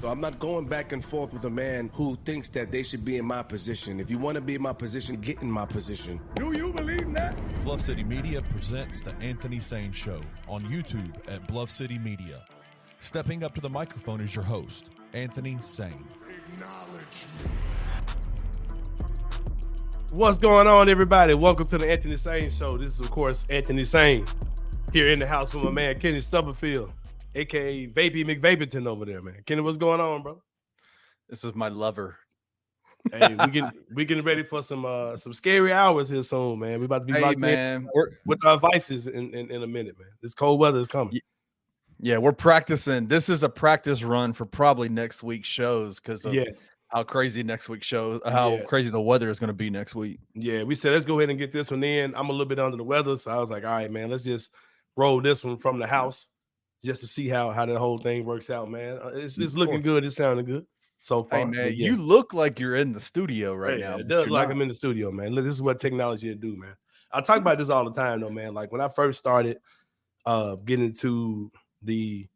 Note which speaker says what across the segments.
Speaker 1: So I'm not going back and forth with a man who thinks that they should be in my position. If you want to be in my position, get in my position.
Speaker 2: Do you believe that?
Speaker 3: Bluff City Media presents The Anthony Sain Show on YouTube at Bluff City Media. Stepping up to the microphone is your host, Anthony Sain.
Speaker 2: Acknowledge me.
Speaker 4: What's going on, everybody? Welcome to the Anthony Sain Show. This is, of course, Anthony Sain here in the house with my man, Kenny Stubblefield, a.k.a. Vapey McVapington over there, man. Kenny, what's going on, bro?
Speaker 5: This is my lover.
Speaker 4: Hey, we getting ready for some scary hours here soon, man. We about to be locked in with our vices in a minute, man. This cold weather is coming.
Speaker 5: Yeah, we're practicing. This is a practice run for probably next week's shows because of how crazy next week's shows, how crazy the weather is going to be next week.
Speaker 4: Yeah, we said let's go ahead and get this one in. I'm a little bit under the weather, so I was like, all right, man, let's just roll this one from the house just to see how the whole thing works out, man. It's looking good. It's sounding good so far.
Speaker 5: Hey, man, you look like you're in the studio right now.
Speaker 4: It does look like I'm in the studio, man. Look, this is what technology will do, man. I talk about this all the time, though, man. Like when I first started getting into the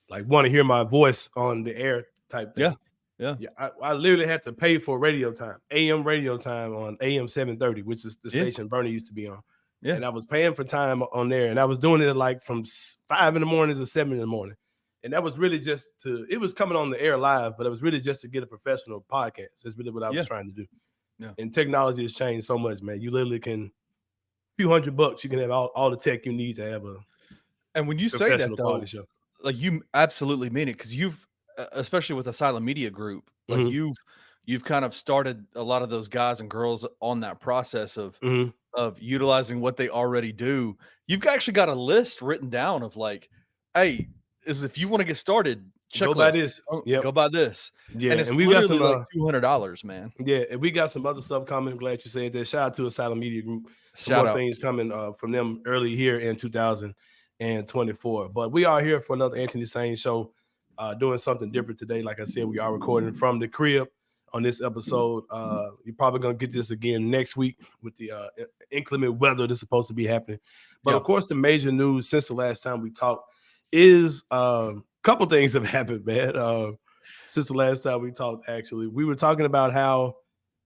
Speaker 4: want to hear my voice on the air type thing. Yeah. I literally had to pay for radio time, AM radio time on AM 730, which is the station Bernie used to be on. Yeah. And I was paying for time on there, and I was doing it from 5 in the morning to 7 in the morning. And that was really just it was coming on the air live, but it was really just to get a professional podcast. That's really what I was trying to do. Yeah. And technology has changed so much, man. You literally can, a few $100, you can have all the tech you need to have a
Speaker 5: And when you say that, though, like you absolutely mean it, because you've, especially with Asylum Media Group, like you've kind of started a lot of those guys and girls on that process of utilizing what they already do. You've actually got a list written down of hey, if you want to get started,
Speaker 4: go buy this.
Speaker 5: Go buy this.
Speaker 4: Yeah,
Speaker 5: and it's
Speaker 4: we got some
Speaker 5: $200, man.
Speaker 4: Yeah, and we got some other stuff coming. I'm glad you said that. Shout out to Asylum Media Group.
Speaker 5: Shout out.
Speaker 4: Things coming from them early here in 2024. But we are here for another Anthony Sain Show, doing something different today. Like I said, we are recording from the crib on this episode. You're probably gonna get this again next week with the inclement weather that's supposed to be happening. But of course, the major news since the last time we talked is couple things have happened, man. Since the last time we talked, actually, we were talking about how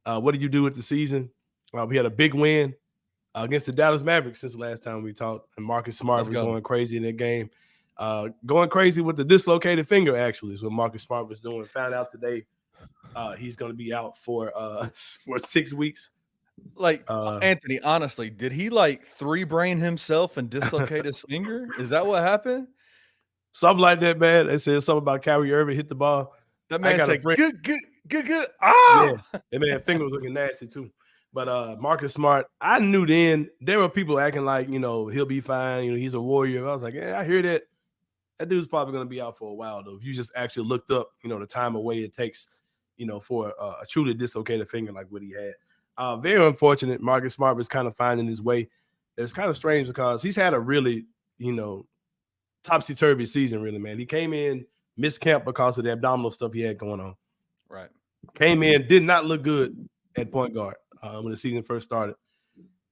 Speaker 4: what did you do with the season? We had a big win against the Dallas Mavericks since the last time we talked, and Marcus Smart was going crazy in that game. Going crazy with the dislocated finger, actually, is what Marcus Smart was doing. Found out today he's going to be out for 6 weeks.
Speaker 5: Anthony, honestly, did he 3-brain himself and dislocate his finger? Is that what happened?
Speaker 4: Something like that, man. They said something about Kyrie Irving hit the ball.
Speaker 5: That man said, good.
Speaker 4: Ah! Yeah, that man finger was looking nasty too. But Marcus Smart, I knew then there were people acting like, he'll be fine. He's a warrior. I was like, I hear that. That dude's probably going to be out for a while, though. If you just actually looked up, the time away it takes, for a truly dislocated finger like what he had. Very unfortunate. Marcus Smart was kind of finding his way. It's kind of strange because he's had a really, topsy-turvy season, really, man. He came in, missed camp because of the abdominal stuff he had going on.
Speaker 5: Right.
Speaker 4: Came in, did not look good at point guard when the season first started.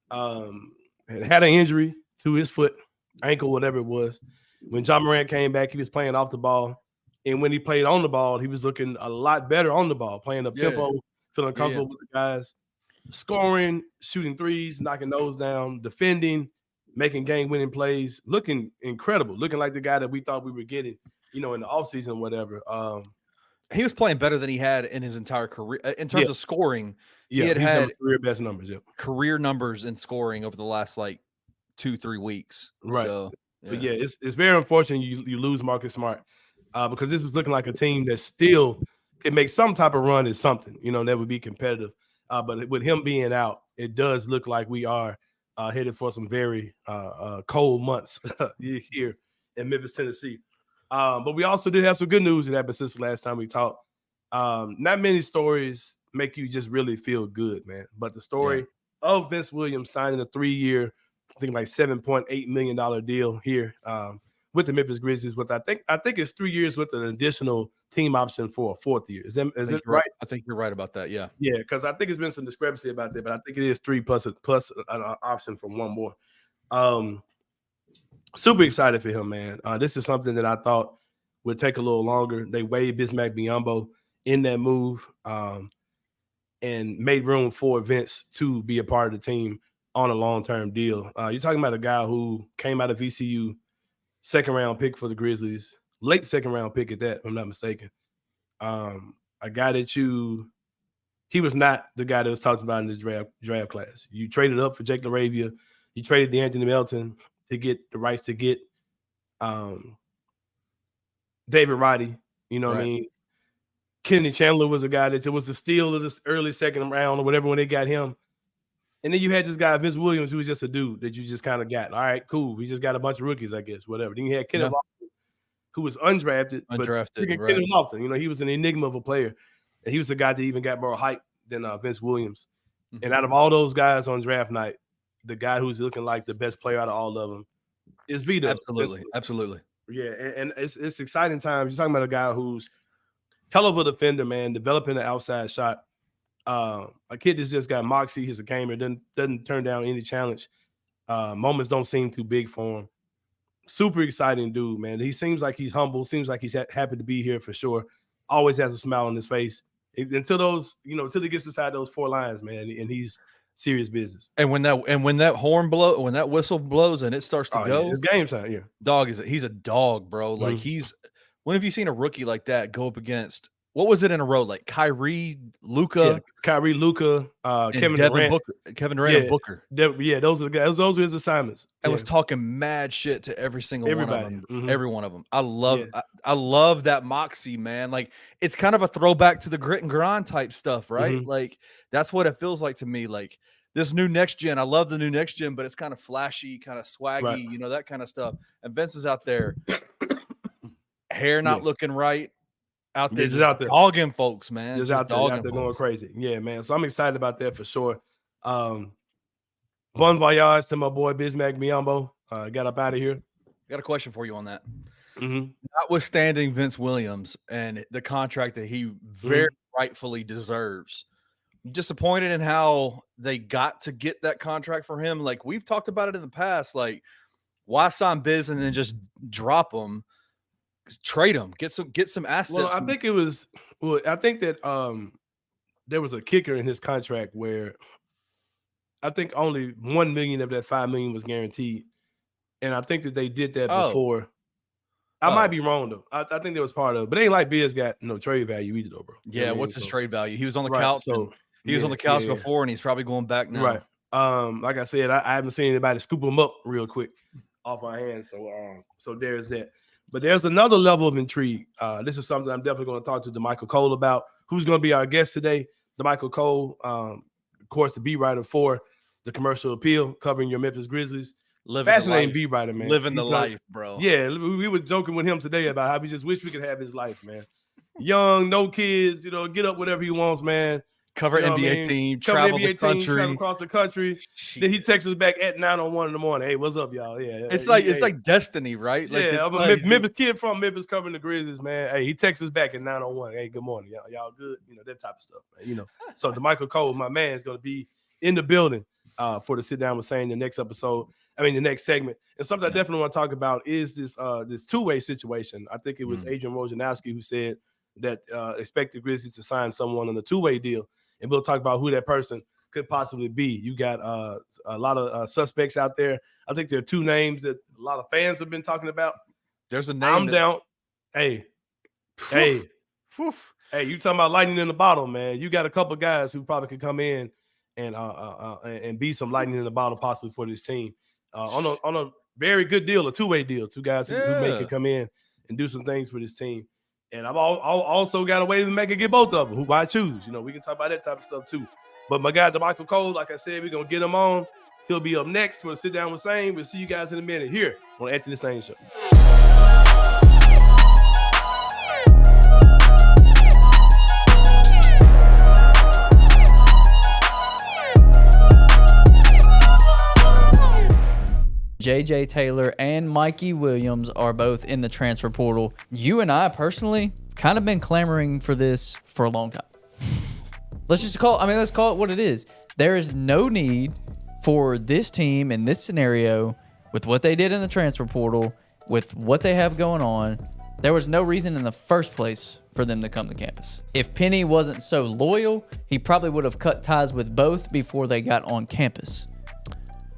Speaker 4: Had an injury to his foot, ankle, whatever it was. When John Morant came back, he was playing off the ball. And when he played on the ball, he was looking a lot better on the ball, playing up tempo, feeling comfortable with the guys, scoring, shooting threes, knocking those down, defending, making game-winning plays, looking incredible, looking like the guy that we thought we were getting, in the offseason or whatever.
Speaker 5: He was playing better than he had in his entire career in terms of scoring.
Speaker 4: He had career best numbers.
Speaker 5: Career numbers in scoring over the last 2-3 weeks.
Speaker 4: Right.
Speaker 5: So,
Speaker 4: But it's very unfortunate you lose Marcus Smart because this is looking like a team that still can make some type of run at something, that would be competitive. But with him being out, it does look like we are headed for some very cold months here in Memphis, Tennessee. But we also did have some good news that happened since the last time we talked. Not many stories make you just really feel good, man. But the story of Vince Williams signing a 3-year, I think $7.8 million deal here with the Memphis Grizzlies. With I think it's 3 years with an additional team option for a 4th year. Is it right?
Speaker 5: I think you're right about that. Yeah.
Speaker 4: Yeah, because I think there's been some discrepancy about that, but I think it is 3 plus an option for one more. Super excited for him, man. This is something that I thought would take a little longer. They waived Bismack Biyombo in that move and made room for Vince to be a part of the team on a long-term deal. You're talking about a guy who came out of VCU, second-round pick for the Grizzlies, late second-round pick at that, if I'm not mistaken. A guy that he was not the guy that was talked about in this draft class. You traded up for Jake LaRavia. You traded DeAnthony Melton to get the rights to get David Roddy. You know what I mean? Kennedy Chandler was a guy that was the steal of this early second round or whatever when they got him. And then you had this guy, Vince Williams, who was just a dude that you just kind of got. All right, cool. We just got a bunch of rookies, I guess, whatever. Then you had Kenneth Lofton, who was undrafted. Right. Kenneth Lofton, you know, he was an enigma of a player. And he was the guy that even got more hype than Vince Williams. Mm-hmm. And out of all those guys on draft night, the guy who's looking like the best player out of all of them is Vito.
Speaker 5: Absolutely.
Speaker 4: Yeah, and it's exciting times. You're talking about a guy who's hell of a defender, man, developing the outside shot. A kid that's just got moxie. He's a gamer. Doesn't turn down any challenge. Moments don't seem too big for him. Super exciting dude, man. He seems like he's humble. Seems like he's happy to be here for sure. Always has a smile on his face until he gets inside those four lines, man. And he's serious business.
Speaker 5: And when that whistle blows and it starts to go,
Speaker 4: it's game time. Yeah,
Speaker 5: dog he's a dog, bro. Like when have you seen a rookie like that go up against? What was it in a row? Like Kyrie, Luka,
Speaker 4: Kevin Durant,
Speaker 5: and Booker.
Speaker 4: Those are the guys. Those are his assignments.
Speaker 5: And was talking mad shit to every single one of them. Mm-hmm. Every one of them. I love that moxie, man. Like it's kind of a throwback to the grit and grind type stuff, right?
Speaker 4: Mm-hmm.
Speaker 5: Like that's what it feels like to me. Like this new next gen. I love the new next gen, but it's kind of flashy, kind of swaggy, that kind of stuff. And Vince is out there, hair not looking right. Out there, just out there dogging folks, man.
Speaker 4: Just out there going crazy. Yeah, man. So I'm excited about that for sure. Bon voyage to my boy Bismack Biyombo. Got up out of here.
Speaker 5: Got a question for you on that.
Speaker 4: Mm-hmm.
Speaker 5: Notwithstanding Vince Williams and the contract that he very rightfully deserves, disappointed in how they got to get that contract for him. Like we've talked about it in the past. Like why sign Biz and then just drop him? Trade him, get some assets.
Speaker 4: Well, I think that there was a kicker in his contract where I think only $1 million of that $5 million was guaranteed, and I think that they did that before. I might be wrong though. I think that was part of it, but it ain't like Biz got no trade value either, though, bro.
Speaker 5: Yeah, what's his trade value? He was on the couch. So he was on the couch before, and he's probably going back now.
Speaker 4: Right. Like I said, I haven't seen anybody scoop him up real quick off my hands. So there's that. But there's another level of intrigue. This is something I'm definitely going to talk to Damichael Cole about, who's going to be our guest today. Damichael Cole, of course, the beat writer for the Commercial Appeal, covering your Memphis Grizzlies. Fascinating beat writer, man.
Speaker 5: Living the life, bro.
Speaker 4: Yeah, we were joking with him today about how we just wish we could have his life, man. Young, no kids, get up whatever he wants, man.
Speaker 5: Cover NBA team, travel
Speaker 4: across the country. Then he texts us back at 9:01 in the morning. Hey, what's up, y'all? Yeah,
Speaker 5: it's like destiny, right? Like
Speaker 4: I'm a Memphis kid from Memphis covering the Grizzlies, man. Hey, he texts us back at 9:01. Hey, good morning, y'all good? That type of stuff, man. So Damichael Cole, my man, is going to be in the building for the Sit Down with Sain, the next segment. And something I definitely want to talk about is this two-way situation. I think it was Adrian Wojnarowski who said that expected Grizzlies to sign someone on a two-way deal. And we'll talk about who that person could possibly be. You got a lot of suspects out there. I think there are two names that a lot of fans have been talking about.
Speaker 5: There's a name.
Speaker 4: I'm down. Hey, you talking about lightning in the bottle, man. You got a couple of guys who probably could come in and be some lightning in the bottle possibly for this team. On a very good deal, a two-way deal. Two guys who may can come in and do some things for this team. And I've also got a way to make it get both of them. Who I choose, we can talk about that type of stuff too. But my guy Damichael Cole, like I said, we're gonna get him on. He'll be up next for the Sit Down with Sain. We'll see you guys in a minute here on Anthony Sain Show.
Speaker 6: JJ Taylor and Mikey Williams are both in the transfer portal. You and I personally kind of been clamoring for this for a long time. Let's call it what it is. There is no need for this team in this scenario with what they did in the transfer portal, with what they have going on, There was no reason in the first place for them to come to campus. If Penny wasn't so loyal, he probably would have cut ties with both before they got on campus.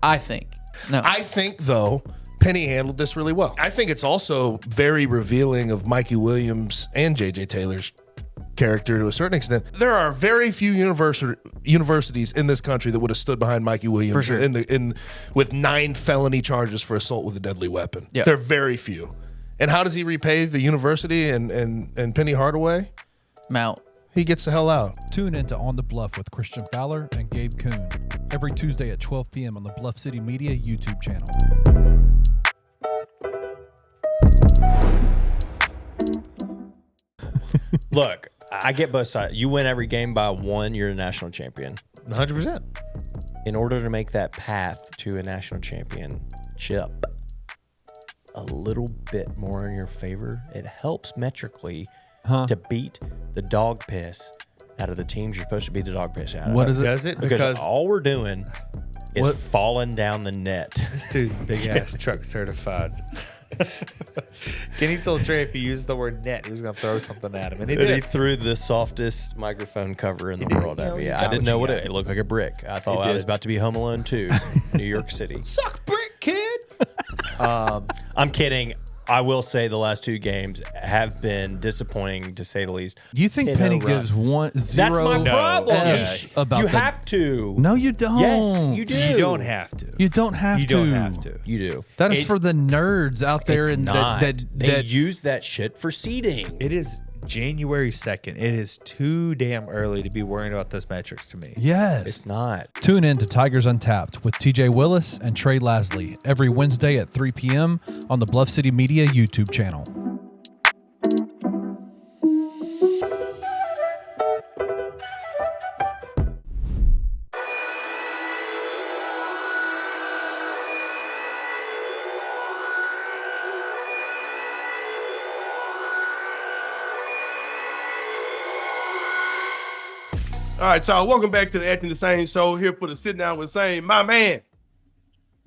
Speaker 6: I think. No.
Speaker 1: I think, though, Penny handled this really well. I think it's also very revealing of Mikey Williams and J.J. Taylor's character to a certain extent. There are very few universities in this country that would have stood behind Mikey Williams
Speaker 6: For sure.
Speaker 1: with 9 felony charges for assault with a deadly weapon.
Speaker 6: Yeah.
Speaker 1: They're very few. And how does he repay the university and Penny Hardaway?
Speaker 6: Mount.
Speaker 1: He gets the hell out.
Speaker 3: Tune in to On the Bluff with Christian Fowler and Gabe Kuhn every Tuesday at 12 p.m. on the Bluff City Media YouTube channel.
Speaker 7: Look, I get both sides. You win every game by 1, you're a national champion.
Speaker 8: 100%.
Speaker 7: In order to make that path to a national championship a little bit more in your favor, it helps metrically to beat the dog piss out of the teams you're supposed to beat the dog piss out of.
Speaker 8: What is it? Does it?
Speaker 7: Because all we're doing is falling down the net.
Speaker 8: This dude's big ass truck certified. Kenny told Trey if he used the word net, he was going to throw something at him. And he did.
Speaker 7: He threw the softest microphone cover in the world at me. I didn't know what it looked like. A brick. I thought I was about to be Home Alone 2, New York City.
Speaker 6: Suck brick, kid.
Speaker 7: I'm kidding. I will say the last 2 games have been disappointing, to say the least.
Speaker 3: You think Penny gives 1-0?
Speaker 7: That's my problem.
Speaker 3: About
Speaker 7: you have to.
Speaker 3: No, you don't.
Speaker 7: Yes, you do.
Speaker 8: You don't have to.
Speaker 3: You don't have to.
Speaker 8: You don't have to.
Speaker 7: You do.
Speaker 3: That is for the nerds out there.
Speaker 7: It's not. They use that shit for seeding.
Speaker 8: It is January 2nd. It is too damn early to be worrying about those metrics to me.
Speaker 3: Yes.
Speaker 7: It's not.
Speaker 3: Tune in to Tigers Untapped with TJ Willis and Trey Lasley every Wednesday at 3 p.m. on the Bluff City Media YouTube channel.
Speaker 4: All right, y'all. Welcome back to the Anthony Sain Show. Here for the sit down with Sain, my man,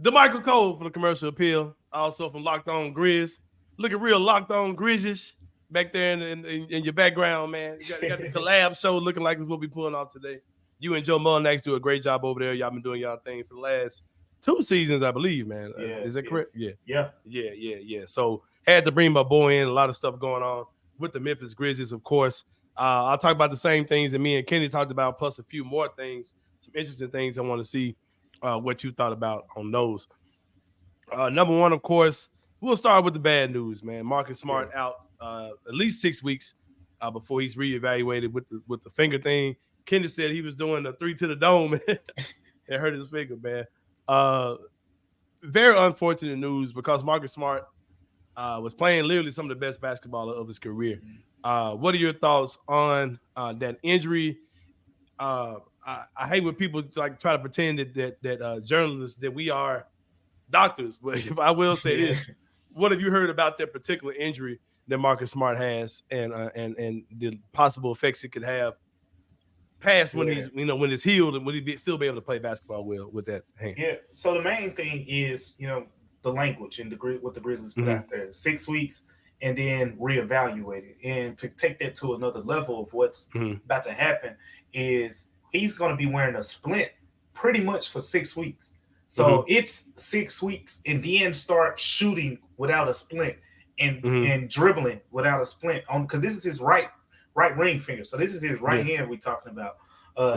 Speaker 4: Damichael Cole from the Commercial Appeal, also from Locked On Grizz. Looking real Locked On Grizzlies back there in your background, man. You got the collab show looking like it's what we pulling off today. You and Joe Mullinax do a great job over there. Y'all been doing y'all thing for the last 2 seasons, I believe, man.
Speaker 9: Yeah,
Speaker 4: is that correct?
Speaker 9: Yeah.
Speaker 4: So had to bring my boy in. A lot of stuff going on with the Memphis Grizzlies, of course. I'll talk about the same things that me and Kenny talked about, plus a few more things, some interesting things I want to see what you thought about on those. Number one, of course, we'll start with the bad news, man. Marcus Smart out at least 6 weeks before he's reevaluated with the finger thing. Kenny said he was doing a 3 to the dome. It hurt his finger, man. Very unfortunate news because Marcus Smart was playing literally some of the best basketball of his career. What are your thoughts on that injury? I hate when people like try to pretend that journalists that we are doctors, but I will say this: what have you heard about that particular injury that Marcus Smart has, and the possible effects it could have past when he's when it's healed, and will he still be able to play basketball well with that hand?
Speaker 9: Yeah. So the main thing is the language and what the Grizzlies put out there: 6 weeks. And then reevaluate it. And to take that to another level of what's about to happen is he's going to be wearing a splint pretty much for 6 weeks. So it's 6 weeks and then start shooting without a splint and dribbling without a splint on because this is his right ring finger. So this is his right hand we're talking about.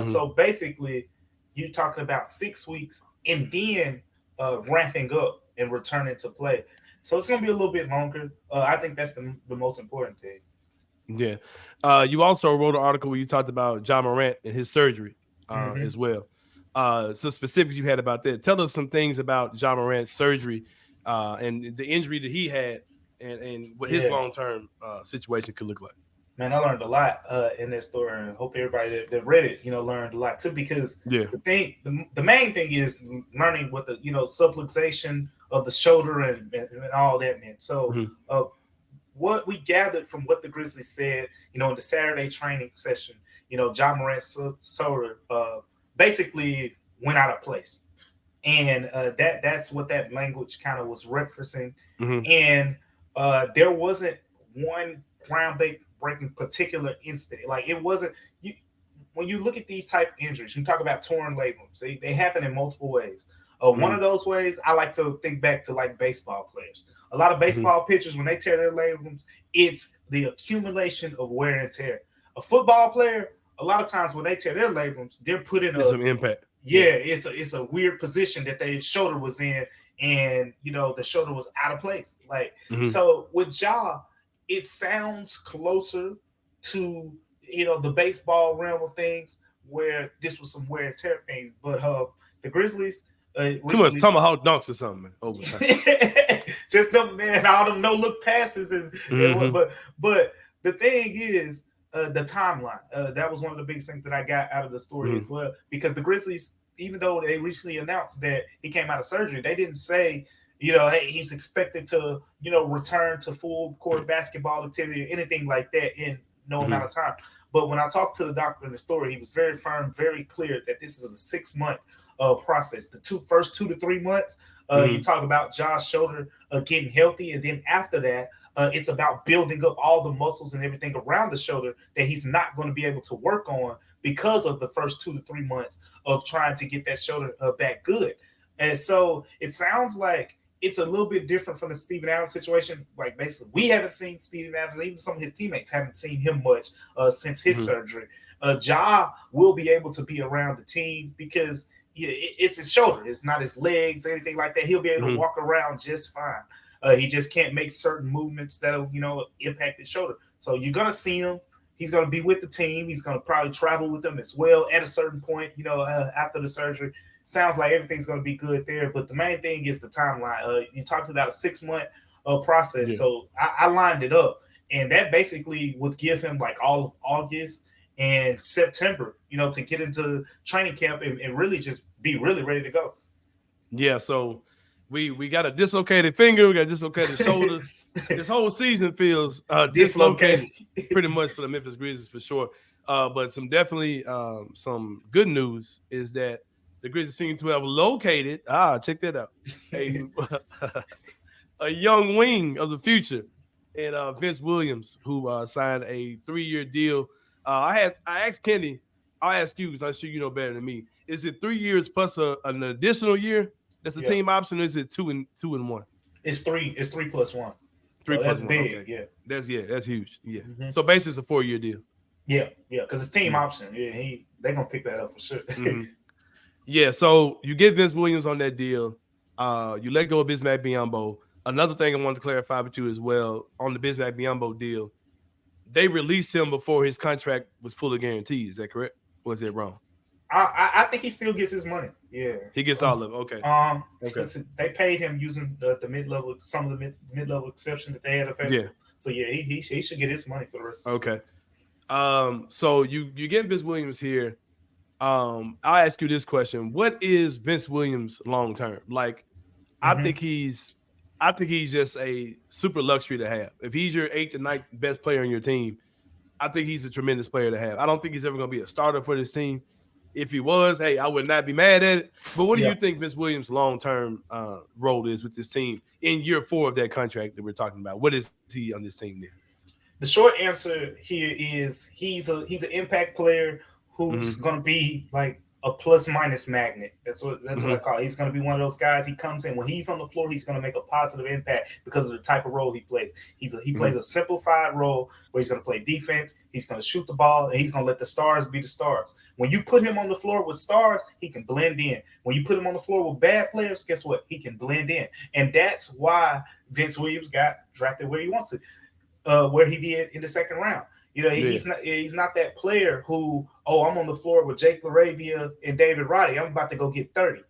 Speaker 9: So basically you're talking about 6 weeks and then ramping up and returning to play. So it's going to be a little bit longer. I think that's the most important thing.
Speaker 4: Yeah. You also wrote an article where you talked about Ja Morant and his surgery as well. So specifics you had about that. Tell us some things about Ja Morant's surgery and the injury that he had and what his long-term situation could look like.
Speaker 9: Man, I learned a lot in this story, and hope everybody that read it, learned a lot too. Because the main thing is learning what the subluxation of the shoulder and all that meant. So, what we gathered from what the Grizzlies said, in the Saturday training session, Ja Morant's shoulder basically went out of place, and that's what that language kind of was referencing. And there wasn't one ground-breaking particular instant. Like it wasn't you. When you look at these type of injuries, you talk about torn labrums. They happen in multiple ways. One of those ways, I like to think back to like baseball players. A lot of baseball pitchers, when they tear their labrums, it's the accumulation of wear and tear. A football player, a lot of times when they tear their labrums, they're put in
Speaker 4: some impact.
Speaker 9: Yeah, it's a weird position that their shoulder was in, and the shoulder was out of place. Like so with Ja, it sounds closer to the baseball realm of things where this was some wear and tear things. But the Grizzlies,
Speaker 4: too much tomahawk dunks or something over time.
Speaker 9: Just them, man, all them no look passes and but the thing is the timeline. That was one of the biggest things that I got out of the story as well, because the Grizzlies, even though they recently announced that he came out of surgery, they didn't say, hey, he's expected to, return to full court basketball activity or anything like that in no amount of time. But when I talked to the doctor in the story, he was very firm, very clear that this is a 6-month process. The first 2 to 3 months, you talk about Ja's shoulder getting healthy, and then after that, it's about building up all the muscles and everything around the shoulder that he's not going to be able to work on because of the first 2 to 3 months of trying to get that shoulder back good. And so it sounds like it's a little bit different from the Steven Adams situation. Like basically, we haven't seen Steven Adams, even some of his teammates haven't seen him much since his surgery. Ja will be able to be around the team because it's his shoulder. It's not his legs or anything like that. He'll be able to walk around just fine. He just can't make certain movements that'll, impact his shoulder. So you're going to see him. He's going to be with the team. He's going to probably travel with them as well at a certain point, after the surgery. Sounds like everything's going to be good there. But the main thing is the timeline. You talked about a 6-month process. Yeah. So I lined it up. And that basically would give him like all of August and September, to get into training camp and really just be really ready to go.
Speaker 4: Yeah, so we got a dislocated finger, we got a dislocated shoulder. This whole season feels dislocated pretty much for the Memphis Grizzlies for sure. But some good news is that the Grizzlies seem to have located, check that out, a young wing of the future in Vince Williams, who signed a 3-year deal. I asked Kenny, I'll ask you because I'm sure you know better than me. Is it 3 years plus an additional year? That's a team option, or is it 2 and 1?
Speaker 9: It's 3. It's 3 plus 1.
Speaker 4: 3 plus
Speaker 9: that's
Speaker 4: 1.
Speaker 9: Big,
Speaker 4: okay. That's huge. Yeah. So basically it's a 4-year deal.
Speaker 9: Yeah, because it's team option. Yeah, they're gonna pick that up for sure.
Speaker 4: Yeah, so you get Vince Williams on that deal. You let go of Bismack Biyombo. Another thing I wanted to clarify with you as well on the Bismack Biyombo deal, they released him before his contract was fully guaranteed. Is that correct? Or is it wrong?
Speaker 9: I think he still gets his money. Yeah,
Speaker 4: he gets all of it. Okay.
Speaker 9: Okay. They paid him using the mid-level, some of the mid-level exception that they had available. Yeah. So yeah, he should get his money for the rest of the
Speaker 4: season. So you get Vince Williams here. I'll ask you this question: what is Vince Williams long term? Like, I think he's just a super luxury to have. If he's your 8th and 9th best player on your team, I think he's a tremendous player to have. I don't think he's ever going to be a starter for this team. If he was, hey, I would not be mad at it. But what do you think Vince Williams' long-term role is with this team in year 4 of that contract that we're talking about? What is he on this team then?
Speaker 9: The short answer here is he's an impact player who's going to be like a plus-minus magnet. That's what I call it. He's going to be one of those guys. He comes in when he's on the floor. He's going to make a positive impact because of the type of role he plays. He plays a simplified role where he's going to play defense. He's going to shoot the ball, and he's going to let the stars be the stars. When you put him on the floor with stars, he can blend in. When you put him on the floor with bad players, guess what? He can blend in, and that's why Vince Williams got drafted where he wants to, where he did in the 2nd round. He's not that player who, I'm on the floor with Jake LaRavia and David Roddy. I'm about to go get 30.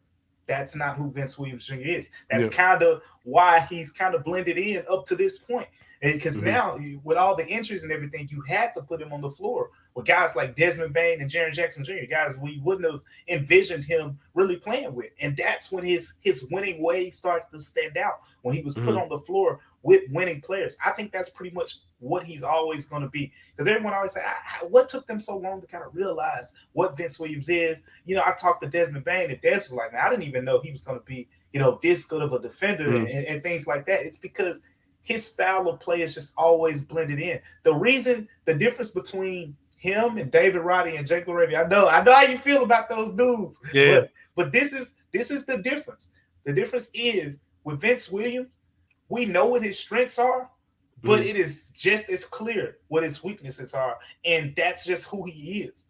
Speaker 9: That's not who Vince Williams Jr. is. That's kind of why he's kind of blended in up to this point. Because now, with all the injuries and everything, you had to put him on the floor with guys like Desmond Bane and Jaren Jackson Jr., guys we wouldn't have envisioned him really playing with. And that's when his winning ways started to stand out, when he was put on the floor with winning players. I think that's pretty much what he's always going to be. Because everyone always say, what took them so long to kind of realize what Vince Williams is? I talked to Desmond Bane, and Des was like, I didn't even know he was going to be, this good of a defender and things like that. It's because his style of play is just always blended in. The difference between him and David Roddy and Jake LaRavia, I know how you feel about those dudes.
Speaker 4: Yeah.
Speaker 9: But this is the difference. The difference is with Vince Williams, we know what his strengths are, but it is just as clear what his weaknesses are, and that's just who he is.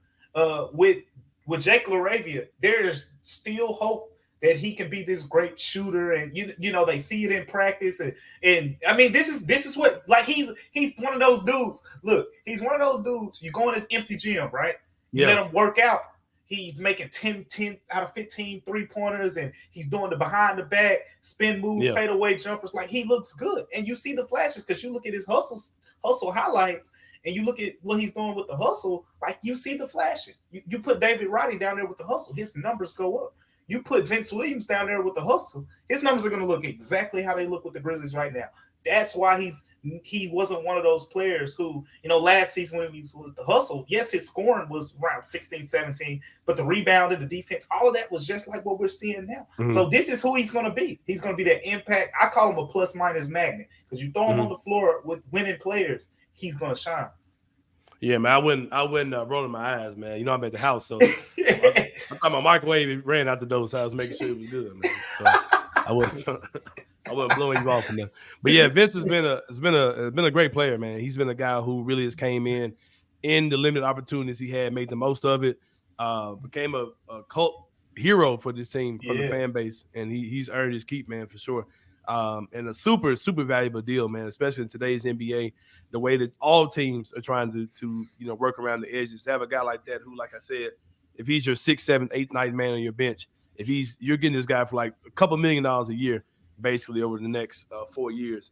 Speaker 9: With Jake LaRavia, there's still hope that he can be this great shooter, and you know they see it in practice, and I mean this is what, like, he's one of those dudes. Look, he's one of those dudes. You go in an empty gym, right? You let him work out. He's making 10 out of 15 3-pointers, and he's doing the behind the back spin move, fadeaway jumpers. Like, he looks good, and you see the flashes because you look at his hustle highlights, and you look at what he's doing with the hustle. Like, you see the flashes. You put David Roddy down there with the hustle, his numbers go up. You put Vince Williams down there with the hustle, his numbers are going to look exactly how they look with the Grizzlies right now. That's why he wasn't one of those players who, last season when he was with the hustle, yes, his scoring was around 16, 17, but the rebound and the defense, all of that was just like what we're seeing now. So this is who he's going to be. He's going to be that impact. I call him a plus-minus magnet, because you throw him on the floor with winning players, he's going to shine.
Speaker 4: Yeah, man, I wouldn't rolling my eyes, man. I'm at the house, so I thought my microwave ran out the door, so I was making sure it was good, man. So I wasn't blowing you off from that. But yeah, Vince has been a great player, man. He's been a guy who really has came in the limited opportunities he had, made the most of it, became a cult hero for this team, for the fan base, and he's earned his keep, man, for sure. And a super, super valuable deal, man, especially in today's NBA, the way that all teams are trying to work around the edges. To have a guy like that who, like I said, if he's your 6, 7, 8, 9 man on your bench, you're getting this guy for like a couple $1 million a year, basically over the next 4 years.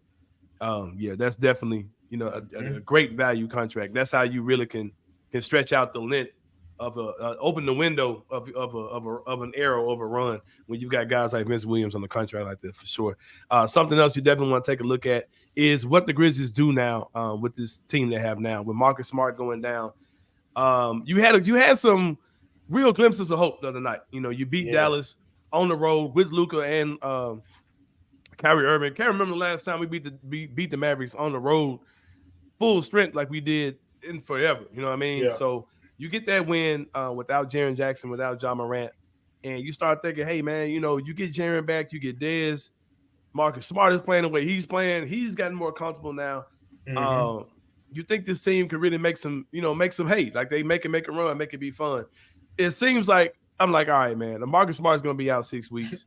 Speaker 4: That's definitely a great value contract. That's how you really can stretch out the length of open the window of an arrow of a run when you've got guys like Vince Williams on the contract like that, for sure. Something else you definitely want to take a look at is what the Grizzlies do now with this team they have now, with Marcus Smart going down. You had some real glimpses of hope the other night. You beat Dallas on the road with Luka and Kyrie Irving. Can't remember the last time we beat the Mavericks on the road full strength like we did in forever. You know what I mean?
Speaker 9: Yeah.
Speaker 4: So you get that win without Jaren Jackson, without Ja Morant, and you start thinking, hey, man, you get Jaren back, you get Dez. Marcus Smart is playing the way he's playing. He's gotten more comfortable now. You think this team could really make some hate, like they make a run, make it be fun. It seems like, I'm like, all right, man, the Marcus Smart is going to be out 6 weeks.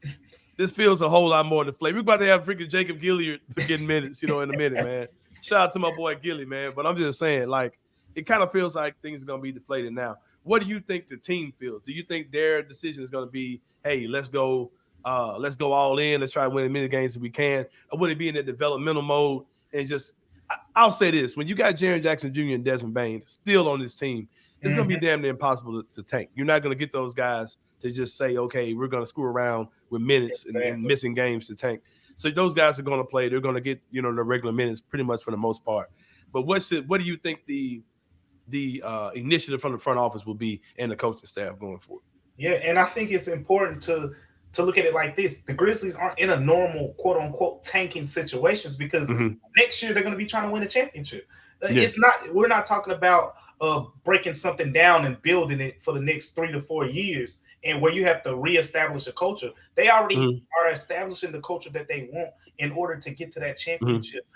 Speaker 4: This feels a whole lot more to play. We're about to have freaking Jacob Gilliard getting minutes, in a minute, man. Shout out to my boy Gilly, man. But I'm just saying, like, it kind of feels like things are going to be deflated now. What do you think the team feels? Do you think their decision is going to be, hey, let's go all in, let's try to win as many games as we can? Or would it be in a developmental mode and just – I'll say this. When you got Jaren Jackson Jr. and Desmond Bane still on this team, it's going to be damn near impossible to tank. You're not going to get those guys to just say, okay, we're going to screw around with minutes and missing games to tank. So those guys are going to play. They're going to get, the regular minutes pretty much for the most part. But what do you think the initiative from the front office will be and the coaching staff going forward?
Speaker 9: Yeah, and I think it's important to look at it like this. The Grizzlies aren't in a normal, quote unquote, tanking situations, because next year they're going to be trying to win a championship. We're not talking about breaking something down and building it for the next 3 to 4 years, and where you have to reestablish a culture. They already are establishing the culture that they want in order to get to that championship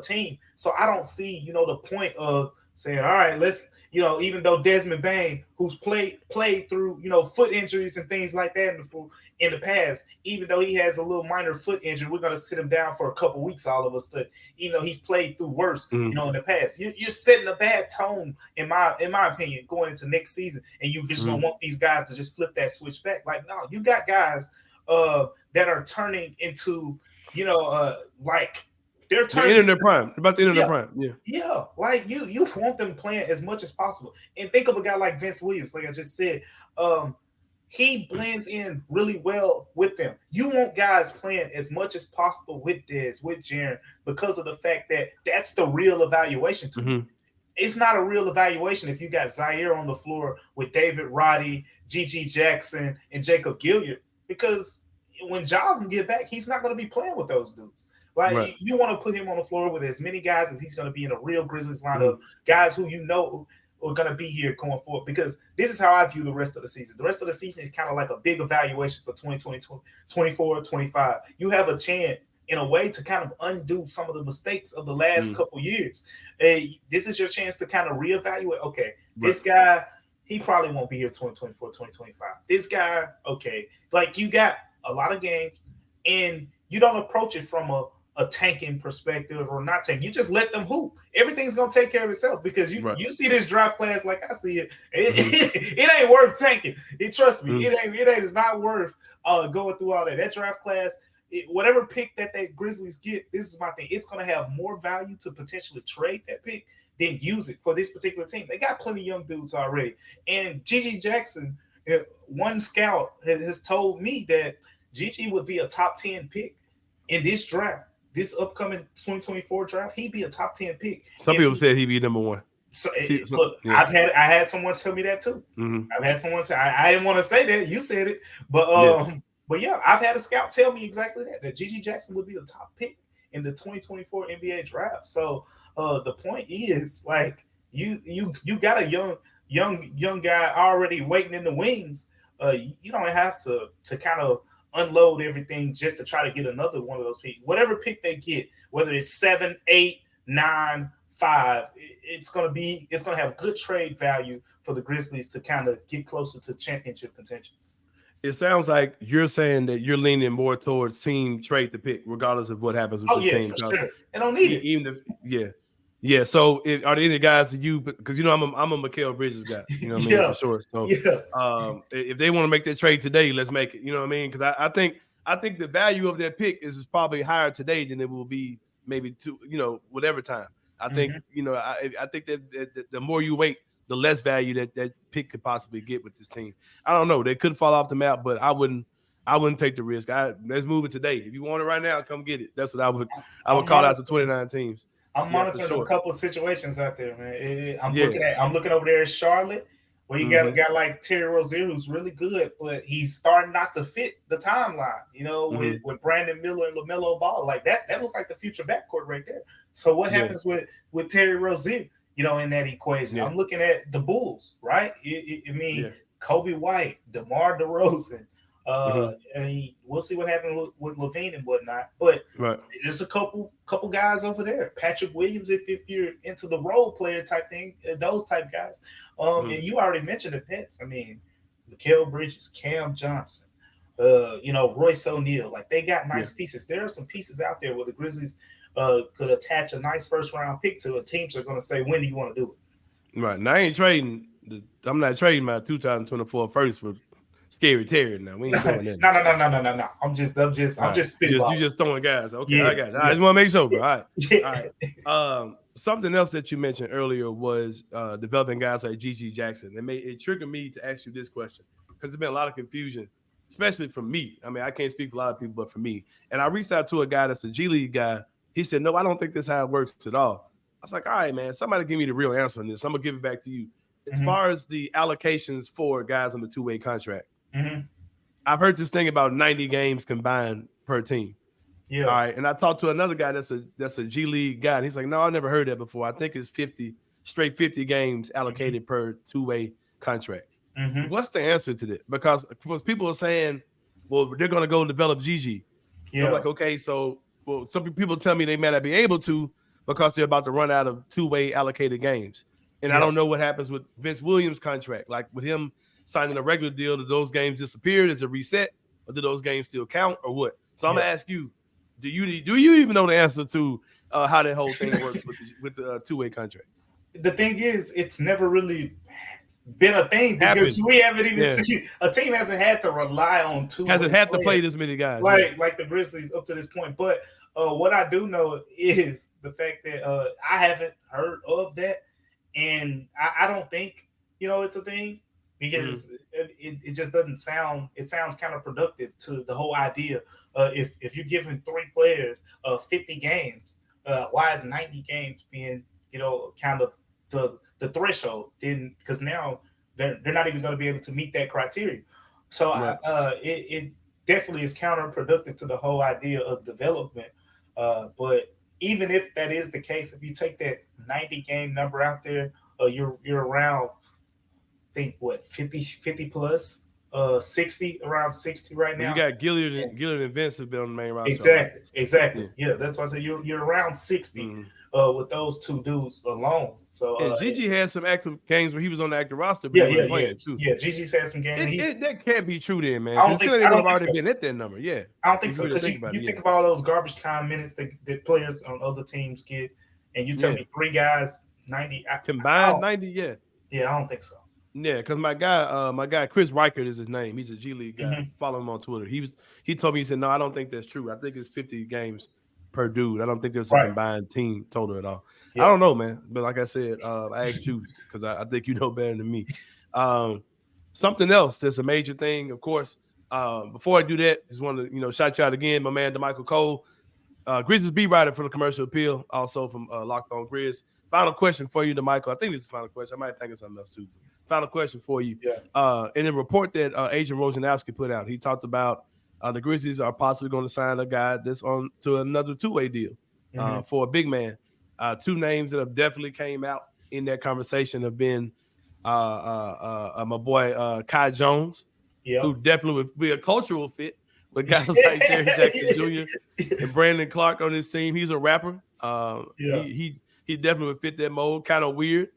Speaker 9: team. So I don't see, the point of saying, all right, let's, even though Desmond Bane, who's played through, foot injuries and things like that in the past, even though he has a little minor foot injury, we're going to sit him down for a couple weeks, all of us, even though he's played through worse, in the past. You're setting a bad tone, in my opinion, going into next season, and you just don't want these guys to just flip that switch back. Like, no, you got guys that are turning into, like, they're
Speaker 4: entering their prime. They're about to enter their prime.
Speaker 9: Yeah. Like, you want them playing as much as possible. And think of a guy like Vince Williams, like I just said. He blends in really well with them. You want guys playing as much as possible with Dez, with Jaren, because of the fact that that's the real evaluation to me. It's not a real evaluation if you got Zaire on the floor with David Roddy, G.G. Jackson, and Jacob Gilliard, because when Ja can get back, he's not going to be playing with those dudes. Like you want to put him on the floor with as many guys as he's going to be in a real Grizzlies lineup, guys who you know are going to be here going forward. Because this is how I view the rest of the season. The rest of the season is kind of like a big evaluation for 2020, 24, 25. You have a chance in a way to kind of undo some of the mistakes of the last couple years. This is your chance to kind of reevaluate. Okay, this guy, he probably won't be here 2024, 2025. This guy, okay, like you got a lot of games and you don't approach it from a tanking perspective or not tanking. You just let them hoop. Everything's gonna take care of itself because you see this draft class like I see it. It ain't worth tanking. Trust me, it is not worth going through all that. That draft class, whatever pick that they Grizzlies get, this is my thing. It's gonna have more value to potentially trade that pick than use it for this particular team. They got plenty of young dudes already. And Gigi Jackson, one scout has told me that Gigi would be a top 10 pick in this draft. This upcoming 2024 draft, he'd be a top 10 pick.
Speaker 4: Some people said he'd be number one.
Speaker 9: So look, I had someone tell me that too. I've had someone tell. I didn't want to say that. You said it, but yeah, I've had a scout tell me exactly that Gigi Jackson would be the top pick in the 2024 NBA draft. So the point is, like, you got a young guy already waiting in the wings. You don't have to kind of unload everything just to try to get another one of those picks. Whatever pick they get, whether it's 7, 8, 9, 5, it's gonna have good trade value for the Grizzlies to kind of get closer to championship contention.
Speaker 4: It sounds like you're saying that you're leaning more towards team trade the pick, regardless of what happens with the team.
Speaker 9: For sure. They don't need it.
Speaker 4: Even yeah. So are there any guys that you, because you know I'm a Mikal Bridges guy, you know what I mean, for sure. So if they want to make that trade today, let's make it. You know what I mean? Because I think the value of that pick is probably higher today than it will be maybe whatever time. I think I think that the more you wait, the less value that pick could possibly get with this team. I don't know. They could fall off the map, but I wouldn't take the risk. Let's move it today. If you want it right now, come get it. That's what I would call out to 29 teams.
Speaker 9: I'm monitoring a couple of situations out there, man. I'm looking over there at Charlotte, where you got a guy like Terry Rozier who's really good, but he's starting not to fit the timeline. With Brandon Miller and LaMelo Ball, like that looks like the future backcourt right there. So what happens with Terry Rozier? In that equation, I'm looking at the Bulls, right? Kobe White, DeMar DeRozan. We'll see what happens with Levine and whatnot. But there's a couple guys over there. Patrick Williams, if you're into the role player type thing, those type guys. And you already mentioned the Nets. I mean, Mikal Bridges, Cam Johnson, Royce O'Neal. Like, they got nice pieces. There are some pieces out there where the Grizzlies could attach a nice first round pick to, and teams are going to say, when do you want to do it?
Speaker 4: Right. Now, I'm not trading my 2024 first for Scary Terry. Now we ain't doing that.
Speaker 9: No. I'm just spitballing.
Speaker 4: You just throwing guys. Okay, I got you. I just want to make sure, bro. All right. Something else that you mentioned earlier was developing guys like Gigi Jackson. It triggered me to ask you this question because there's been a lot of confusion, especially from me. I mean, I can't speak for a lot of people, but for me. And I reached out to a guy that's a G League guy. He said, "No, I don't think this is how it works at all." I was like, "All right, man. Somebody give me the real answer on this. I'm gonna give it back to you." As far as the allocations for guys on the two-way contract, I've heard this thing about 90 games combined per team. Yeah. All right. And I talked to another guy that's a G League guy. And he's like, no, I never heard that before. I think it's 50 games allocated per two-way contract. What's the answer to that? Because people are saying, well, they're going to go develop Gigi. So I'm like, okay, some people tell me they may not be able to because they're about to run out of two-way allocated games. And I don't know what happens with Vince Williams' contract. Like with him signing a regular deal, do those games disappear? Does it reset? Or do those games still count or what? So I'm going to ask you, do you even know the answer to how that whole thing works with the two-way contract?
Speaker 9: The thing is, it's never really been a thing because we haven't even seen a team hasn't had to rely on two.
Speaker 4: Hasn't had to play this many guys
Speaker 9: like the Grizzlies up to this point. But what I do know is the fact that I haven't heard of that, and I don't think it's a thing because it just doesn't sound. It sounds counterproductive to the whole idea. If you're giving three players 50 games, why is 90 games being kind of the threshold? Because now they're not even going to be able to meet that criteria. So it definitely is counterproductive to the whole idea of development. But even if that is the case, if you take that 90 game number out there, you're around, I think what 50 plus, 60, around 60 right now.
Speaker 4: You got Gillard and Vince have been on the main roster.
Speaker 9: Exactly. Yeah, that's why I say you're around 60 with those two dudes alone. So
Speaker 4: and Gigi had some active games where he was on the active roster, but he was playing too.
Speaker 9: Yeah, Gigi's had some games.
Speaker 4: That can't be true then, man.
Speaker 9: I don't think so.
Speaker 4: Already been at that number. Yeah,
Speaker 9: I don't think so, because you think about all those garbage time minutes that players on other teams get, and you tell me 3 guys 90
Speaker 4: combined 90. Yeah,
Speaker 9: I don't think so.
Speaker 4: Yeah, because my guy Chris Reichert is his name. He's a G League guy. Follow him on Twitter. He told me, he said, no, I don't think that's true. I think it's 50 games per dude. I don't think there's a combined team total at all. Yeah. I don't know, man. But like I said, I asked you because I think you know better than me. Something else that's a major thing, of course. Before I do that, just want to shout you out again, my man Damichael Cole, Grizzlies beat writer for the Commercial Appeal, also from Locked On Grizz. Final question for you, Damichael. I think this is the final question. I might think of something else too. Final question for you. Yeah. In a report that Agent Rojanowski put out, he talked about the Grizzlies are possibly going to sign a guy that's on to another two-way deal for a big man. 2 names that have definitely came out in that conversation have been my boy Kai Jones, who definitely would be a cultural fit with guys like Jerry Jackson Jr. and Brandon Clark on his team. He's a rapper. He definitely would fit that mold. Kind of weird.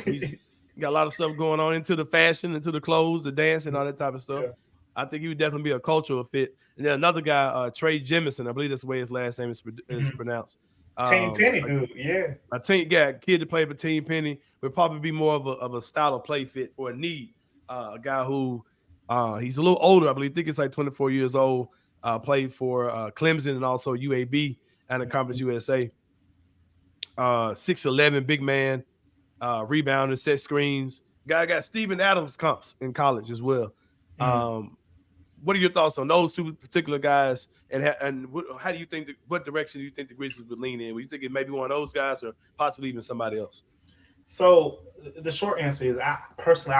Speaker 4: He's got a lot of stuff going on into the fashion, into the clothes, the dance, and all that type of stuff. Yeah. I think he would definitely be a cultural fit. And then another guy, Trey Jemison, I believe that's the way his last name is pronounced.
Speaker 9: Team Penny, dude, yeah.
Speaker 4: A kid to play for Team Penny would probably be more of a style of play fit for a need. A guy who he's a little older, I believe. I think it's like 24 years old. Played for Clemson and also UAB and the Conference USA. 6'11", big man. Rebounder, set screens. Guy got Steven Adams comps in college as well. What are your thoughts on those 2 particular guys? And how do you think what direction do you think the Grizzlies would lean in? Would you think it may be one of those guys or possibly even somebody else?
Speaker 9: So the short answer is, I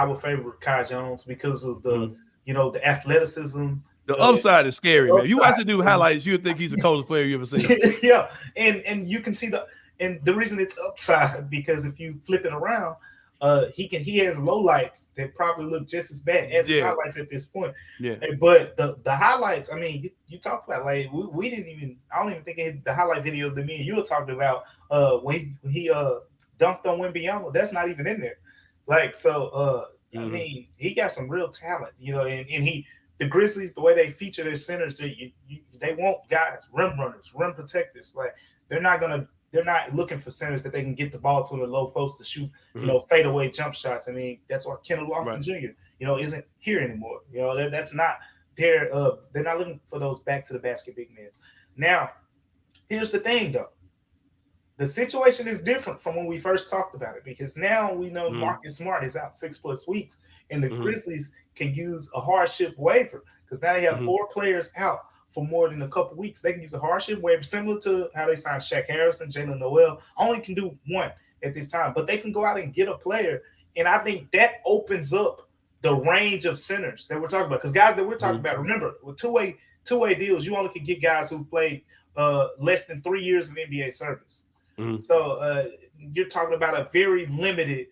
Speaker 9: would favor Kai Jones because of the the athleticism.
Speaker 4: The upside is scary, man. You watch the dude highlights, you would think he's the coldest player you ever seen.
Speaker 9: Yeah, and you can see the reason it's upside because if you flip it around, he has lowlights that probably look just as bad as his highlights at this point. Yeah. But the highlights, I mean, you talked about like we didn't even, I don't even think the highlight videos that me and you were talking about when he dunked on Wembanyama, that's not even in there. Like so I mean, he got some real talent, and the Grizzlies, the way they feature their centers, they want guys, rim runners, rim protectors. Like they're not looking for centers that they can get the ball to the low post to shoot, fadeaway jump shots. I mean, that's why Kendall Lofton Jr., isn't here anymore. That's not they're not looking for those back to the basket big men. Now, here's the thing though. The situation is different from when we first talked about it because now we know Marcus Smart is out 6+ weeks and the Grizzlies can use a hardship waiver because now they have 4 players out for more than a couple weeks. They can use a hardship waiver similar to how they signed Shaq Harrison, Jalen Noel. Only can do 1 at this time, but they can go out and get a player. And I think that opens up the range of centers that we're talking about. Because guys that we're talking about, remember, with two-way deals, you only can get guys who've played less than 3 years of NBA service. So you're talking about a very limited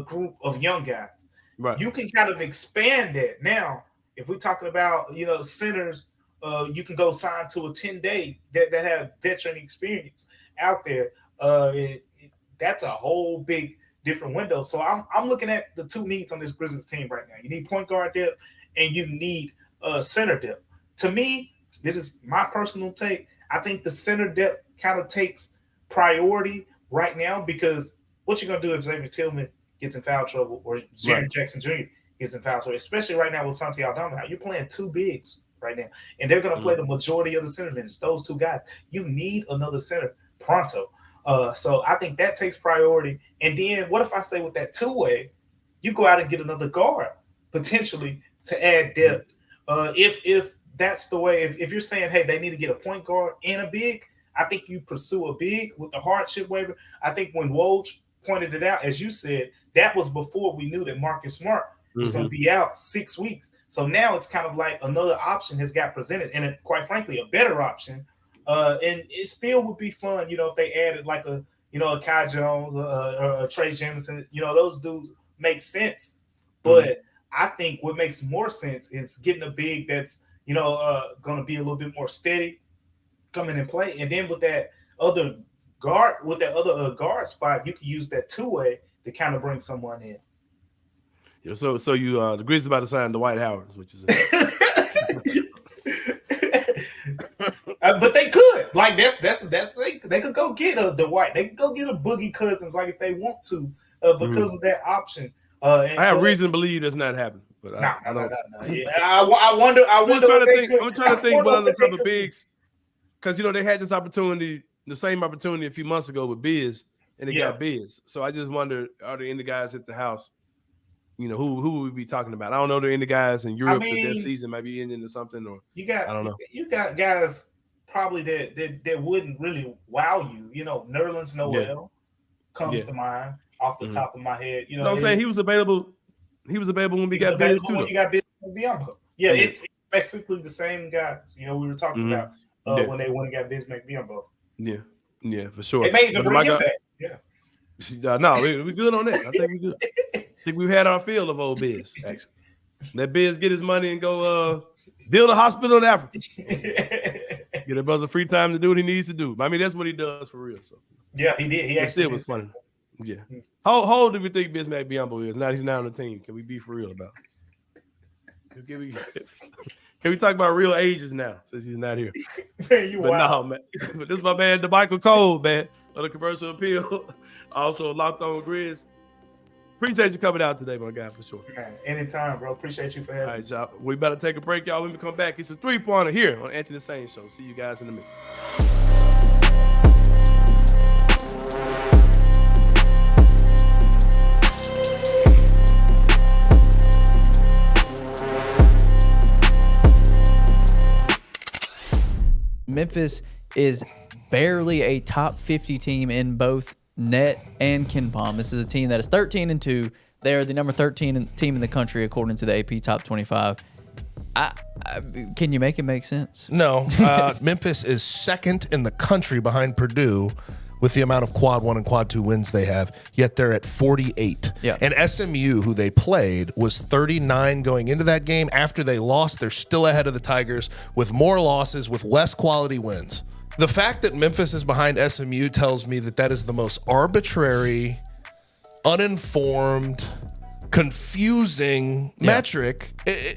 Speaker 9: group of young guys. Right. You can kind of expand that. Now, if we're talking about, centers, you can go sign to a 10-day that have veteran experience out there. That's a whole big different window. So I'm looking at the 2 needs on this Grizzlies team right now. You need point guard depth and you need center depth. To me, this is my personal take. I think the center depth kind of takes priority right now because what you're going to do if Xavier Tillman gets in foul trouble or Jaren Jackson Jr. gets in foul trouble, especially right now with Santi Aldama, you're playing 2 bigs right now. And they're going to play the majority of the center minutes, those 2 guys. You need another center pronto. So I think that takes priority. And then what if I say with that 2-way, you go out and get another guard potentially to add depth. If that's the way, if you're saying, hey, they need to get a point guard and a big, I think you pursue a big with the hardship waiver. I think when Woj pointed it out, as you said, that was before we knew that Marcus Smart was going to be out 6 weeks. So now it's kind of like another option has got presented, and quite frankly, a better option And it still would be fun, if they added like a Kai Jones or a Trey Jemison. Those dudes make sense. But I think what makes more sense is getting a big that's going to be a little bit more steady, come in and play, and then with that other guard spot, you can use that two-way to kind of bring someone in.
Speaker 4: Yeah, so you the Grizzlies about to sign Dwight Howard, is what you said.
Speaker 9: But they could, like that's they could go get a Dwight, they could go get a Boogie Cousins, like if they want to, because of that option.
Speaker 4: I have reason to believe that's not happening, but
Speaker 9: no. Yeah, I wonder.
Speaker 4: I'm trying to think what other type of bigs, because they had this opportunity, the same opportunity a few months ago with Biz, and they got Biz. So I just wonder, are there any guys at the house? Who would we be talking about? I don't know. There are any guys in Europe that their season might be ending or something, or I don't know.
Speaker 9: You got guys probably that wouldn't really wow you. Nerlens Noel comes to mind off the top of my head.
Speaker 4: You know what I'm saying? He was available. He was available when we got Biz too.
Speaker 9: When you got Biz Biombo. Yeah, it's basically the same guys. We were talking about when they went and got Biz Biombo.
Speaker 4: Yeah, for sure.
Speaker 9: They may even bring him back. Yeah.
Speaker 4: No, we good on that. I think we good. I think we've had our fill of old Biz, actually. Let Biz get his money and go build a hospital in Africa. Get a brother free time to do what he needs to do. I mean, that's what he does for real. So
Speaker 9: yeah, he did. He actually
Speaker 4: still was funny. Yeah. How old do we think Biz Biombo is? Now he's not on the team. Can we be for real about it? Can we talk about real ages now since he's not here? Man. But this is my man Damichael Cole, man, of the Commercial Appeal. Also Locked On Grizz. Appreciate you coming out today, my guy, for sure.
Speaker 9: Man, anytime, bro. Appreciate you for having me.
Speaker 4: All right, y'all. We better take a break, y'all. When we come back, it's a 3-pointer here on Anthony Sain Show. See you guys in a minute.
Speaker 6: Memphis is barely a top 50 team in both net and KenPom. This is a team that is 13-2. They are the number 13 team in the country according to the AP Top 25. Can you make it make sense?
Speaker 1: No. Memphis is second in the country behind Purdue with the amount of quad 1 and quad 2 wins they have, yet they're at 48.
Speaker 6: Yeah.
Speaker 1: And SMU, who they played, was 39 going into that game. After they lost, they're still ahead of the Tigers with more losses, with less quality wins. The fact that Memphis is behind SMU tells me that is the most arbitrary, uninformed, confusing metric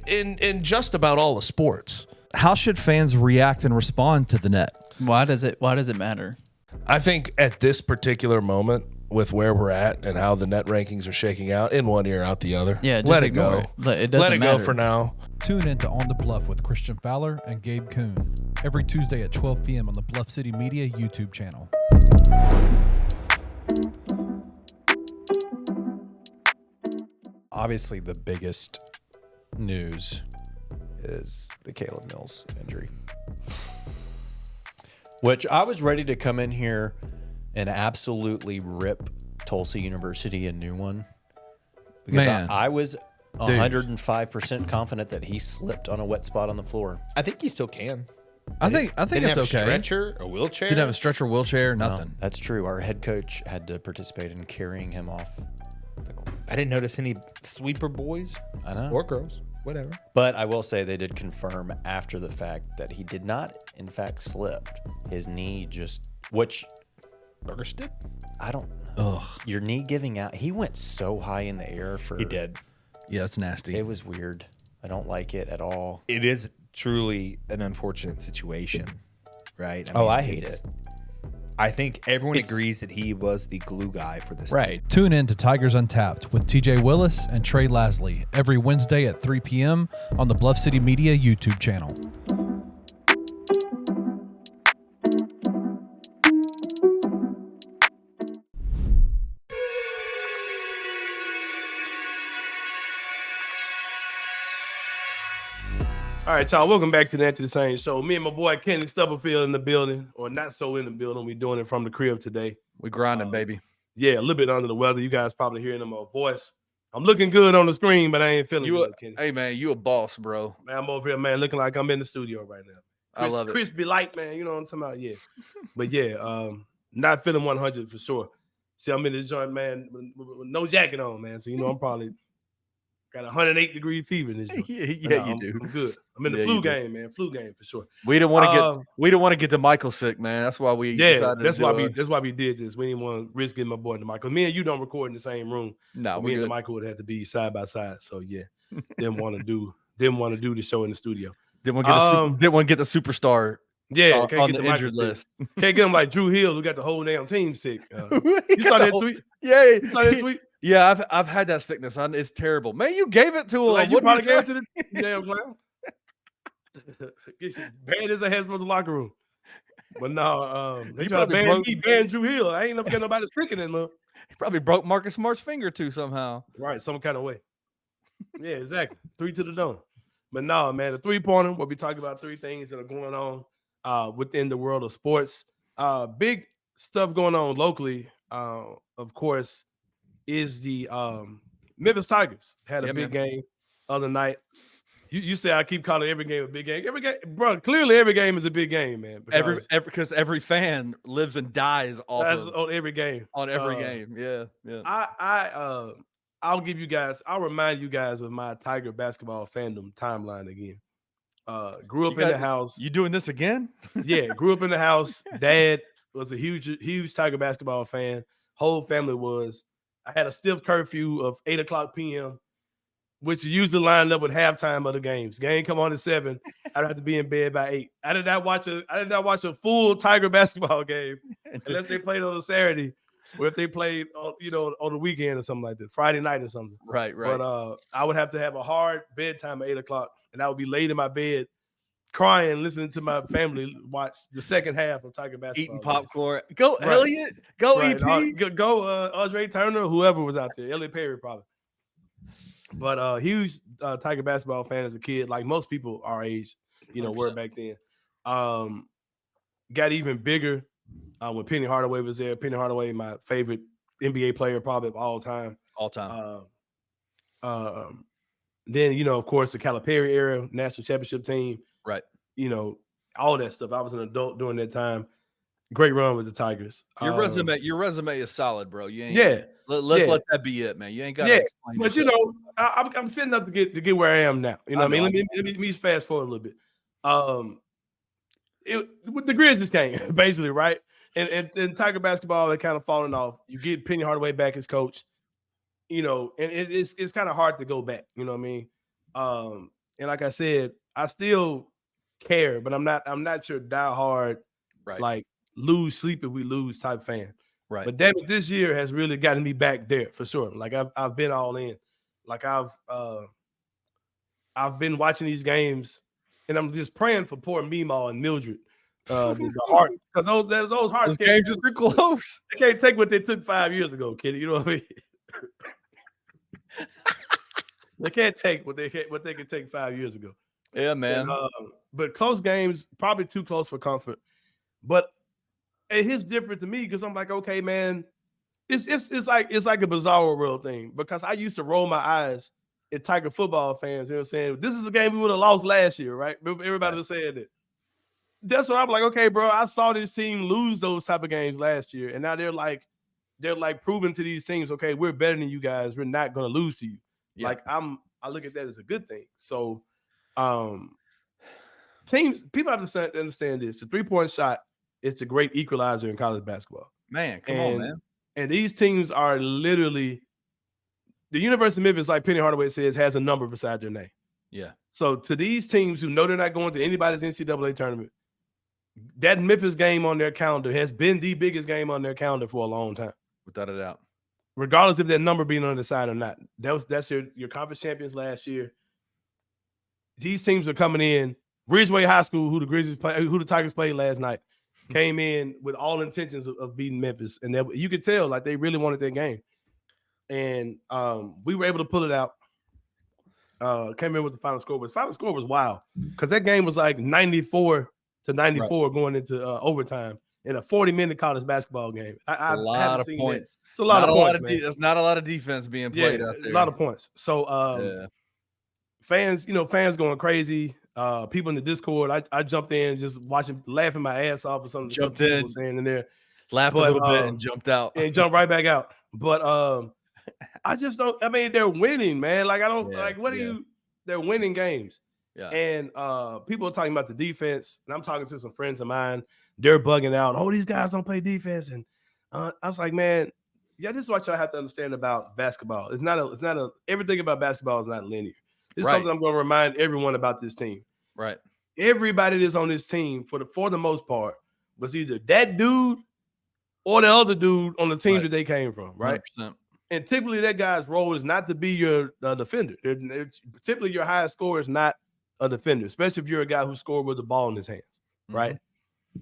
Speaker 1: in just about all the sports.
Speaker 3: How should fans react and respond to the net?
Speaker 6: Why does it matter?
Speaker 1: I think at this particular moment, with where we're at and how the net rankings are shaking out, in one ear, out the other.
Speaker 6: Yeah, just
Speaker 1: let it
Speaker 6: ignore
Speaker 1: go.
Speaker 6: It doesn't
Speaker 1: let it
Speaker 6: matter.
Speaker 1: go for now.
Speaker 3: Tune in to On the Bluff with Christian Fowler and Gabe Kuhn every Tuesday at 12 p.m. on the Bluff City Media YouTube channel.
Speaker 7: Obviously, the biggest news is the Caleb Mills injury, which I was ready to come in here and absolutely rip Tulsa University a new one, because I was 105% confident that he slipped on a wet spot on the floor.
Speaker 8: I think he still can.
Speaker 3: I think it's okay.
Speaker 8: Stretcher, a wheelchair.
Speaker 3: Didn't have a stretcher, wheelchair, nothing.
Speaker 7: No, that's true. Our head coach had to participate in carrying him off.
Speaker 8: I didn't notice any sweeper boys.
Speaker 7: I know.
Speaker 8: Or girls, whatever.
Speaker 7: But I will say they did confirm after the fact that he did not, in fact, slip. His knee just,
Speaker 8: Burst it?
Speaker 7: I don't know. Your knee giving out. He went so high in the air for.
Speaker 8: He did.
Speaker 3: Yeah, that's nasty.
Speaker 7: It was weird. I don't like it at all.
Speaker 8: It is truly an unfortunate situation, right?
Speaker 7: I hate it.
Speaker 8: I think everyone agrees that he was the glue guy for this team.
Speaker 3: Tune in to Tigers Untapped with TJ Willis and Trey Lasley every Wednesday at 3 p.m. on the Bluff City Media YouTube channel.
Speaker 4: All right, y'all. Welcome back to the Anthony Sain Show. Me and my boy Kenny Stubblefield in the building, or not so in the building. We're doing it from the crib today.
Speaker 5: We grinding, baby.
Speaker 4: Yeah, a little bit under the weather. You guys probably hearing my voice. I'm looking good on the screen, but I ain't feeling good, Kenny.
Speaker 5: Hey, man, you a boss, bro.
Speaker 4: Man, I'm over here, man, looking like I'm in the studio right now.
Speaker 5: I love it.
Speaker 4: Crispy light, man. You know what I'm talking about? Yeah. But yeah, not feeling 100 for sure. See, I'm in this joint, man, with no jacket on, man. So, I'm probably got 108-degree fever in this joint.
Speaker 5: You do.
Speaker 4: I'm good. I'm in the flu game, man. Flu game for sure.
Speaker 5: We don't want to get Damichael sick, man. That's why we decided
Speaker 4: that's why we did this. We didn't want to risk getting my boy Damichael. Me and you don't record in the same room.
Speaker 5: No,
Speaker 4: me and Damichael would have to be side by side. So yeah, didn't want to do the show in the studio.
Speaker 5: Didn't want to get the superstar.
Speaker 4: Yeah,
Speaker 5: on the injured list.
Speaker 4: Can't get him like Drew Hill, who got the whole damn team sick. You saw that tweet?
Speaker 5: Yeah,
Speaker 4: you saw that tweet?
Speaker 5: Yeah, I've had that sickness. It's terrible, man. You gave it to him.
Speaker 4: Like, you probably gave it to the damn clown. Banned his ass from the locker room. But no, they try to ban Drew Hill. I ain't never get nobody sticking in there.
Speaker 5: He probably broke Marcus Smart's finger too somehow.
Speaker 4: Right, some kind of way. Yeah, exactly. 3 to the dome. But no, man, the 3-pointer, we'll be talking about 3 things that are going on within the world of sports. Big stuff going on locally, of course, is the Memphis Tigers had a big game other night. You say I keep calling every game a big game. Every game, bro. Clearly, every game is a big game, man.
Speaker 5: Because every fan lives and dies
Speaker 4: on every game.
Speaker 5: On every game, yeah.
Speaker 4: I'll remind you guys of my Tiger basketball fandom timeline again. Grew up in the house.
Speaker 5: You doing this again?
Speaker 4: Yeah, grew up in the house. Dad was a huge Tiger basketball fan. Whole family was. I had a stiff curfew of 8:00 p.m., which usually lined up with halftime of the games. Game come on at 7. I'd have to be in bed by 8. I did not watch a full Tiger basketball game unless they played on a Saturday, or if they played on the weekend or something like that, Friday night or something.
Speaker 5: Right.
Speaker 4: But I would have to have a hard bedtime at 8:00, and I would be laid in my bed crying, listening to my family watch the second half of Tiger basketball.
Speaker 5: Eating popcorn. Go Elliott. Go EP.
Speaker 4: Go Andre Turner, whoever was out there. Elliott Perry probably. But huge Tiger basketball fan as a kid, like most people our age, were back then. Got even bigger when Penny Hardaway was there. Penny Hardaway, my favorite NBA player probably of all time. Then, of course, the Calipari era, national championship team.
Speaker 5: Right.
Speaker 4: All that stuff. I was an adult during that time. Great run with the Tigers.
Speaker 5: Your resume is solid, bro. You ain't.
Speaker 4: Yeah.
Speaker 5: Let's let that be it, man. You ain't got to explain.
Speaker 4: But
Speaker 5: yourself.
Speaker 4: I'm setting up to get where I am now. You know what I mean? Let me fast forward a little bit. With the Grizzlies came basically, right? And Tiger basketball had kind of fallen off. You get Penny Hardaway back as coach, and it's kind of hard to go back. You know what I mean? And like I said, I still care, but I'm not your diehard,
Speaker 5: right?
Speaker 4: Like lose sleep if we lose type fan.
Speaker 5: Right.
Speaker 4: But damn it, this year has really gotten me back there for sure. Like I've been all in. Like I've been watching these games, and I'm just praying for poor Meemaw and Mildred. The heart, because those hearts
Speaker 5: games are too close.
Speaker 4: They can't take what they took 5 years ago, kid. You know what I mean? They can't take what they could take 5 years ago.
Speaker 5: Yeah, man.
Speaker 4: And, but close games, probably too close for comfort. But it hits different to me because I'm like, okay, man, it's like a bizarre world thing, because I used to roll my eyes at Tiger football fans. You know what I'm saying? This is a game we would have lost last year, right? Everybody was saying that. That's what I'm like, okay, bro. I saw this team lose those type of games last year, and now they're like proving to these teams, okay, we're better than you guys. We're not going to lose to you. Yeah. Like I look at that as a good thing. So, people have to understand this: the 3-point shot is the great equalizer in college basketball.
Speaker 5: Man, come on, man.
Speaker 4: And these teams are literally the University of Memphis, like Penny Hardaway says, has a number beside their name.
Speaker 5: Yeah. So
Speaker 4: to these teams who know they're not going to anybody's NCAA tournament, that Memphis game on their calendar has been the biggest game on their calendar for a long time.
Speaker 5: Without a doubt.
Speaker 4: Regardless of that number being on the side or not. That's your conference champions last year. These teams are coming in. Ridgeway High School, who the Tigers played last night, came in with all intentions of beating Memphis. And you could tell like they really wanted that game. And we were able to pull it out. Came in with the final score. But the final score was wild, because that game was like 94-94 going into overtime in a 40-minute college basketball game.
Speaker 5: A lot of points.
Speaker 4: It's a lot of points, man.
Speaker 5: There's not a lot of defense being played out there.
Speaker 4: A lot of points. So fans going crazy. People in the Discord, I jumped in just watching, laughing my ass off or something.
Speaker 5: Jumped
Speaker 4: people
Speaker 5: in,
Speaker 4: were saying in there,
Speaker 5: laughed a little bit, and jumped out.
Speaker 4: and jumped right back out. But I just don't. I mean, they're winning, man. Like I don't like. What are you? They're winning games.
Speaker 5: Yeah.
Speaker 4: And people are talking about the defense, and I'm talking to some friends of mine. They're bugging out. Oh, these guys don't play defense, and I was like, man, yeah, this is what y'all have to understand about basketball. It's not a. Everything about basketball is not linear. This is something I'm going to remind everyone about this team.
Speaker 5: Right.
Speaker 4: Everybody that's on this team, for the most part, was either that dude or the other dude on the team that they came from, right?
Speaker 5: 100%.
Speaker 4: And typically that guy's role is not to be your defender. Typically your highest scorer is not a defender, especially if you're a guy who scored with the ball in his hands, right?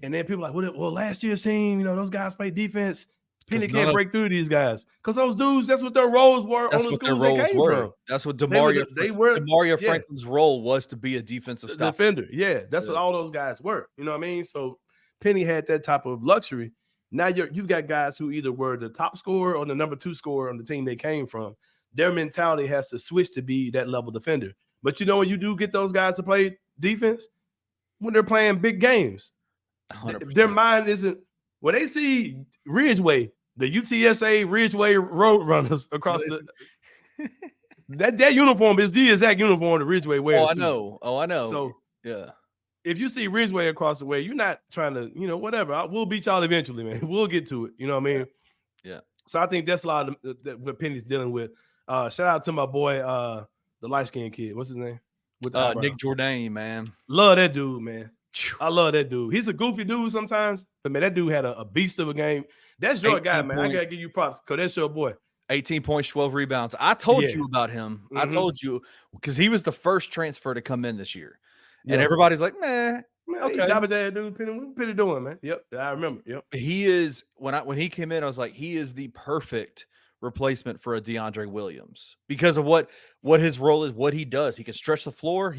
Speaker 4: And then people are like, well, last year's team, those guys play defense. Penny can't break through these guys because those dudes, that's what their roles were on the schools they came from.
Speaker 5: That's what DeMario Franklin's role was, to be a defensive
Speaker 4: defender. Yeah, that's what all those guys were. You know what I mean? So Penny had that type of luxury. Now you've got guys who either were the top scorer or the number 2 scorer on the team they came from. Their mentality has to switch to be that level defender. But when you do get those guys to play defense, when they're playing big games,
Speaker 5: 100%.
Speaker 4: Their mind isn't. When they see Ridgeway, the UTSA Ridgeway Road Runners across that uniform is the exact uniform the Ridgeway wears.
Speaker 5: Oh, I know.
Speaker 4: So
Speaker 5: yeah,
Speaker 4: if you see Ridgeway across the way, you're not trying to, whatever. We'll beat y'all eventually, man. We'll get to it. You know what I mean?
Speaker 5: Yeah.
Speaker 4: So I think that's a lot of what Penny's dealing with. Shout out to my boy, the light skinned kid. What's his name?
Speaker 5: Nick Jourdain, man.
Speaker 4: Love that dude, man. I love that dude. He's a goofy dude sometimes, but man, that dude had a beast of a game. That's your guy, man. I gotta give you props because that's your boy.
Speaker 5: 18 points, 12 rebounds. I told you about him. I told you because he was the first transfer to come in this year, and everybody's like, man, okay,
Speaker 4: Damichael dude, Penny doing, man. Yep, I remember. Yep,
Speaker 5: he is. When he came in, I was like, he is the perfect replacement for a DeAndre Williams because of what his role is, what he does. He can stretch the floor.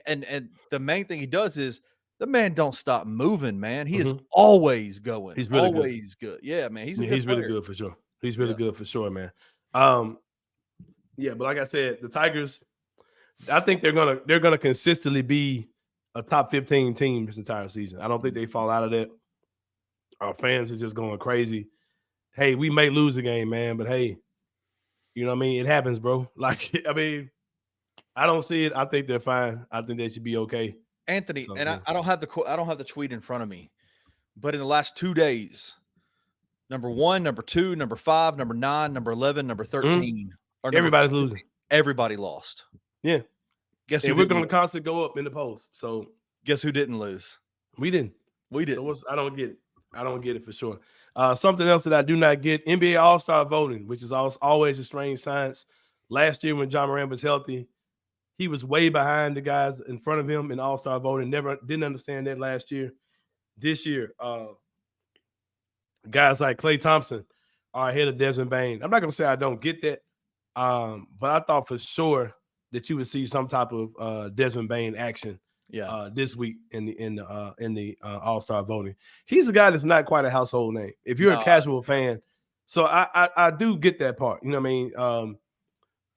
Speaker 5: And the main thing he does is the man don't stop moving, man. He is always going.
Speaker 4: He's really
Speaker 5: always good. Yeah, man. He's
Speaker 4: really good for sure. He's really good for sure, man. But like I said, the Tigers, I think they're gonna consistently be a top 15 team this entire season. I don't think they fall out of that. Our fans are just going crazy. Hey, we may lose a game, man, but hey, you know what I mean? It happens, bro. Like, I mean, I don't see it. I think they're fine. I think they should be okay.
Speaker 5: Anthony, so, and I don't have the tweet in front of me, but in the last 2 days, number 1, number 2, number 5, number 9, number 11, number 13.
Speaker 4: Everybody's losing.
Speaker 5: Everybody lost.
Speaker 4: Yeah.
Speaker 5: Guess
Speaker 4: we're going to constantly go up in the polls. So
Speaker 5: guess who didn't lose?
Speaker 4: We didn't.
Speaker 5: So
Speaker 4: I don't get it. I don't get it for sure. Something else that I do not get, NBA All-Star voting, which is always a strange science. Last year when John Moran was healthy, he was way behind the guys in front of him in All-Star voting. Didn't understand that last year. This year, guys like Klay Thompson are ahead of Desmond Bane. I'm not going to say I don't get that, but I thought for sure that you would see some type of Desmond Bane action this week in the All-Star voting. He's a guy that's not quite a household name. If you're a casual fan, so I do get that part. You know what I mean?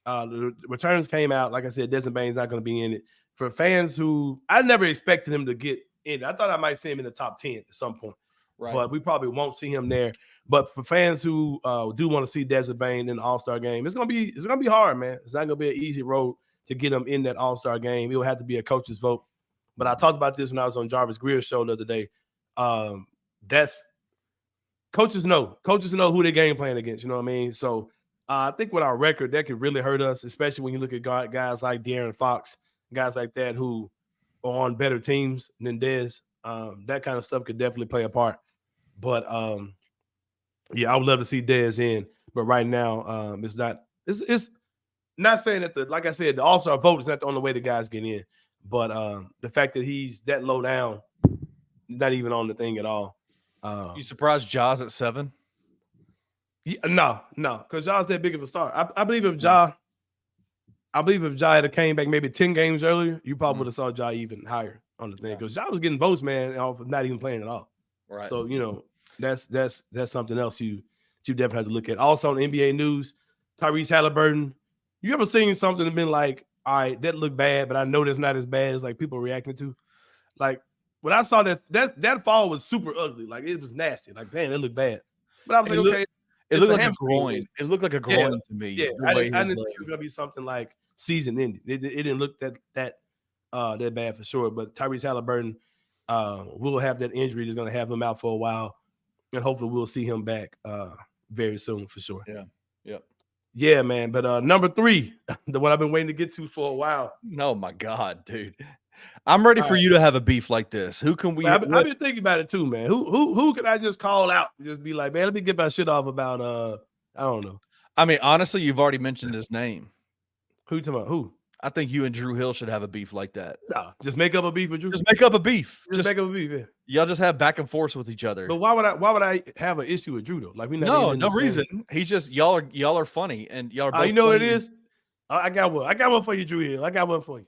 Speaker 4: The returns came out. Like I said, Desmond Bane's not going to be in it. For fans who I never expected him to get in, I thought I might see him in the top 10 at some point. Right. But we probably won't see him there. But for fans who do want to see Desmond Bane in the All-Star game, it's gonna be hard, man. It's not gonna be an easy road to get him in that All-Star game. It will have to be a coach's vote. But I talked about this when I was on Jarvis Greer's show the other day. That's coaches know who they're game playing against. You know what I mean? So I think with our record, that could really hurt us, especially when you look at guys like De'Aaron Fox, guys like that who are on better teams than Dez. That kind of stuff could definitely play a part. But I would love to see Dez in. But right now, it's not saying that like I said, the All-Star vote is not the only way the guys get in. But the fact that he's that low down, not even on the thing at all.
Speaker 5: You surprised Jaws at 7?
Speaker 4: No, because Ja's that big of a star. I believe if Ja had came back maybe 10 games earlier, you probably would have saw Ja even higher on the thing. Because Ja was getting votes, man, off of not even playing at all.
Speaker 5: Right.
Speaker 4: So, that's something else you definitely have to look at. Also on NBA news, Tyrese Halliburton. You ever seen something and been like, all right, that looked bad, but I know that's not as bad as like people reacting to. Like when I saw that fall was super ugly. Like it was nasty. Like, damn, it looked bad. But I was like, okay.
Speaker 5: It looked like a groin. It looked like a groin to me.
Speaker 4: Yeah, I didn't think it was gonna be something like season ending. It didn't look that bad for sure. But Tyrese Halliburton will have that injury that's gonna have him out for a while, and hopefully we'll see him back very soon for sure.
Speaker 5: Yeah. Yep.
Speaker 4: Yeah, man. But number 3, the one I've been waiting to get to for a while.
Speaker 5: Oh my God, dude. I'm ready for you to have a beef like this. Who can we?
Speaker 4: I've been thinking about it too, man. Who can I just call out? Just be like, man, let me get my shit off about I don't know.
Speaker 5: I mean, honestly, you've already mentioned his name.
Speaker 4: Who you talking about? Who?
Speaker 5: I think you and Drew Hill should have a beef like that.
Speaker 4: No, just make up a beef with Drew.
Speaker 5: Just make up a beef.
Speaker 4: Just make up a beef. Yeah.
Speaker 5: Y'all just have back and forth with each other.
Speaker 4: But why would I have an issue with Drew though? Like we
Speaker 5: no reason. He's just y'all are funny and y'all are both
Speaker 4: you know what it
Speaker 5: funny.
Speaker 4: is? I got one. I got one for you, Drew Hill. I got one for you.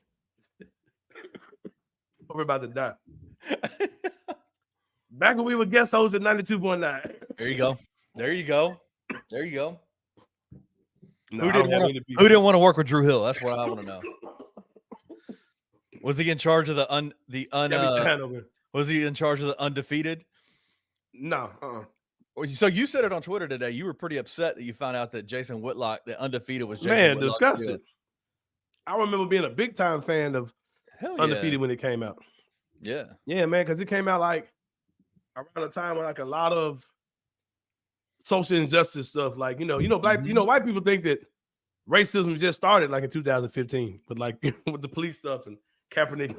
Speaker 4: We're about to die. Back when we were guest hosts at 92.9.
Speaker 5: There you go. There you go. There you go.
Speaker 4: No,
Speaker 5: who didn't want to work with Drew Hill? That's what I want to know. Was he in charge of was he in charge of the undefeated?
Speaker 4: No.
Speaker 5: So you said it on Twitter today. You were pretty upset that you found out that Jason Whitlock, the undefeated, was Jason
Speaker 4: Man,
Speaker 5: Whitlock
Speaker 4: disgusted.
Speaker 5: too.
Speaker 4: I remember being a big time fan of Undefeated when it came out.
Speaker 5: Yeah.
Speaker 4: Yeah, man, because it came out like around a time when like a lot of social injustice stuff, like black, white people think that racism just started like in 2015, but like with the police stuff and Kaepernick.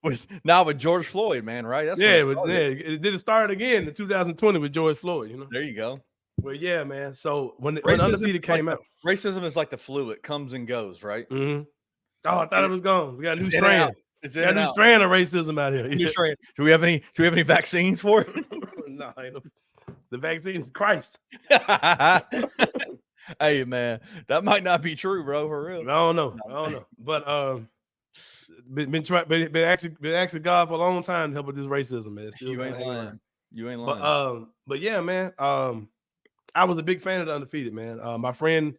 Speaker 5: with George Floyd, man, right? That's
Speaker 4: it did start again in 2020 with George Floyd.
Speaker 5: There you go.
Speaker 4: Well, yeah, man. So when Undefeated came out,
Speaker 5: racism is like the flu; it comes and goes, right?
Speaker 4: Mm-hmm. Oh, I thought it was gone. We got a new strand.
Speaker 5: It's
Speaker 4: got a new strand of racism out here.
Speaker 5: New strand. Do we have any vaccines for it?
Speaker 4: No, the vaccine is Christ.
Speaker 5: Hey, man, that might not be true, bro. For real.
Speaker 4: I don't know. But been asking God for a long time to help with this racism, man.
Speaker 5: You ain't lying.
Speaker 4: But yeah, man. I was a big fan of the Undefeated, man. My friend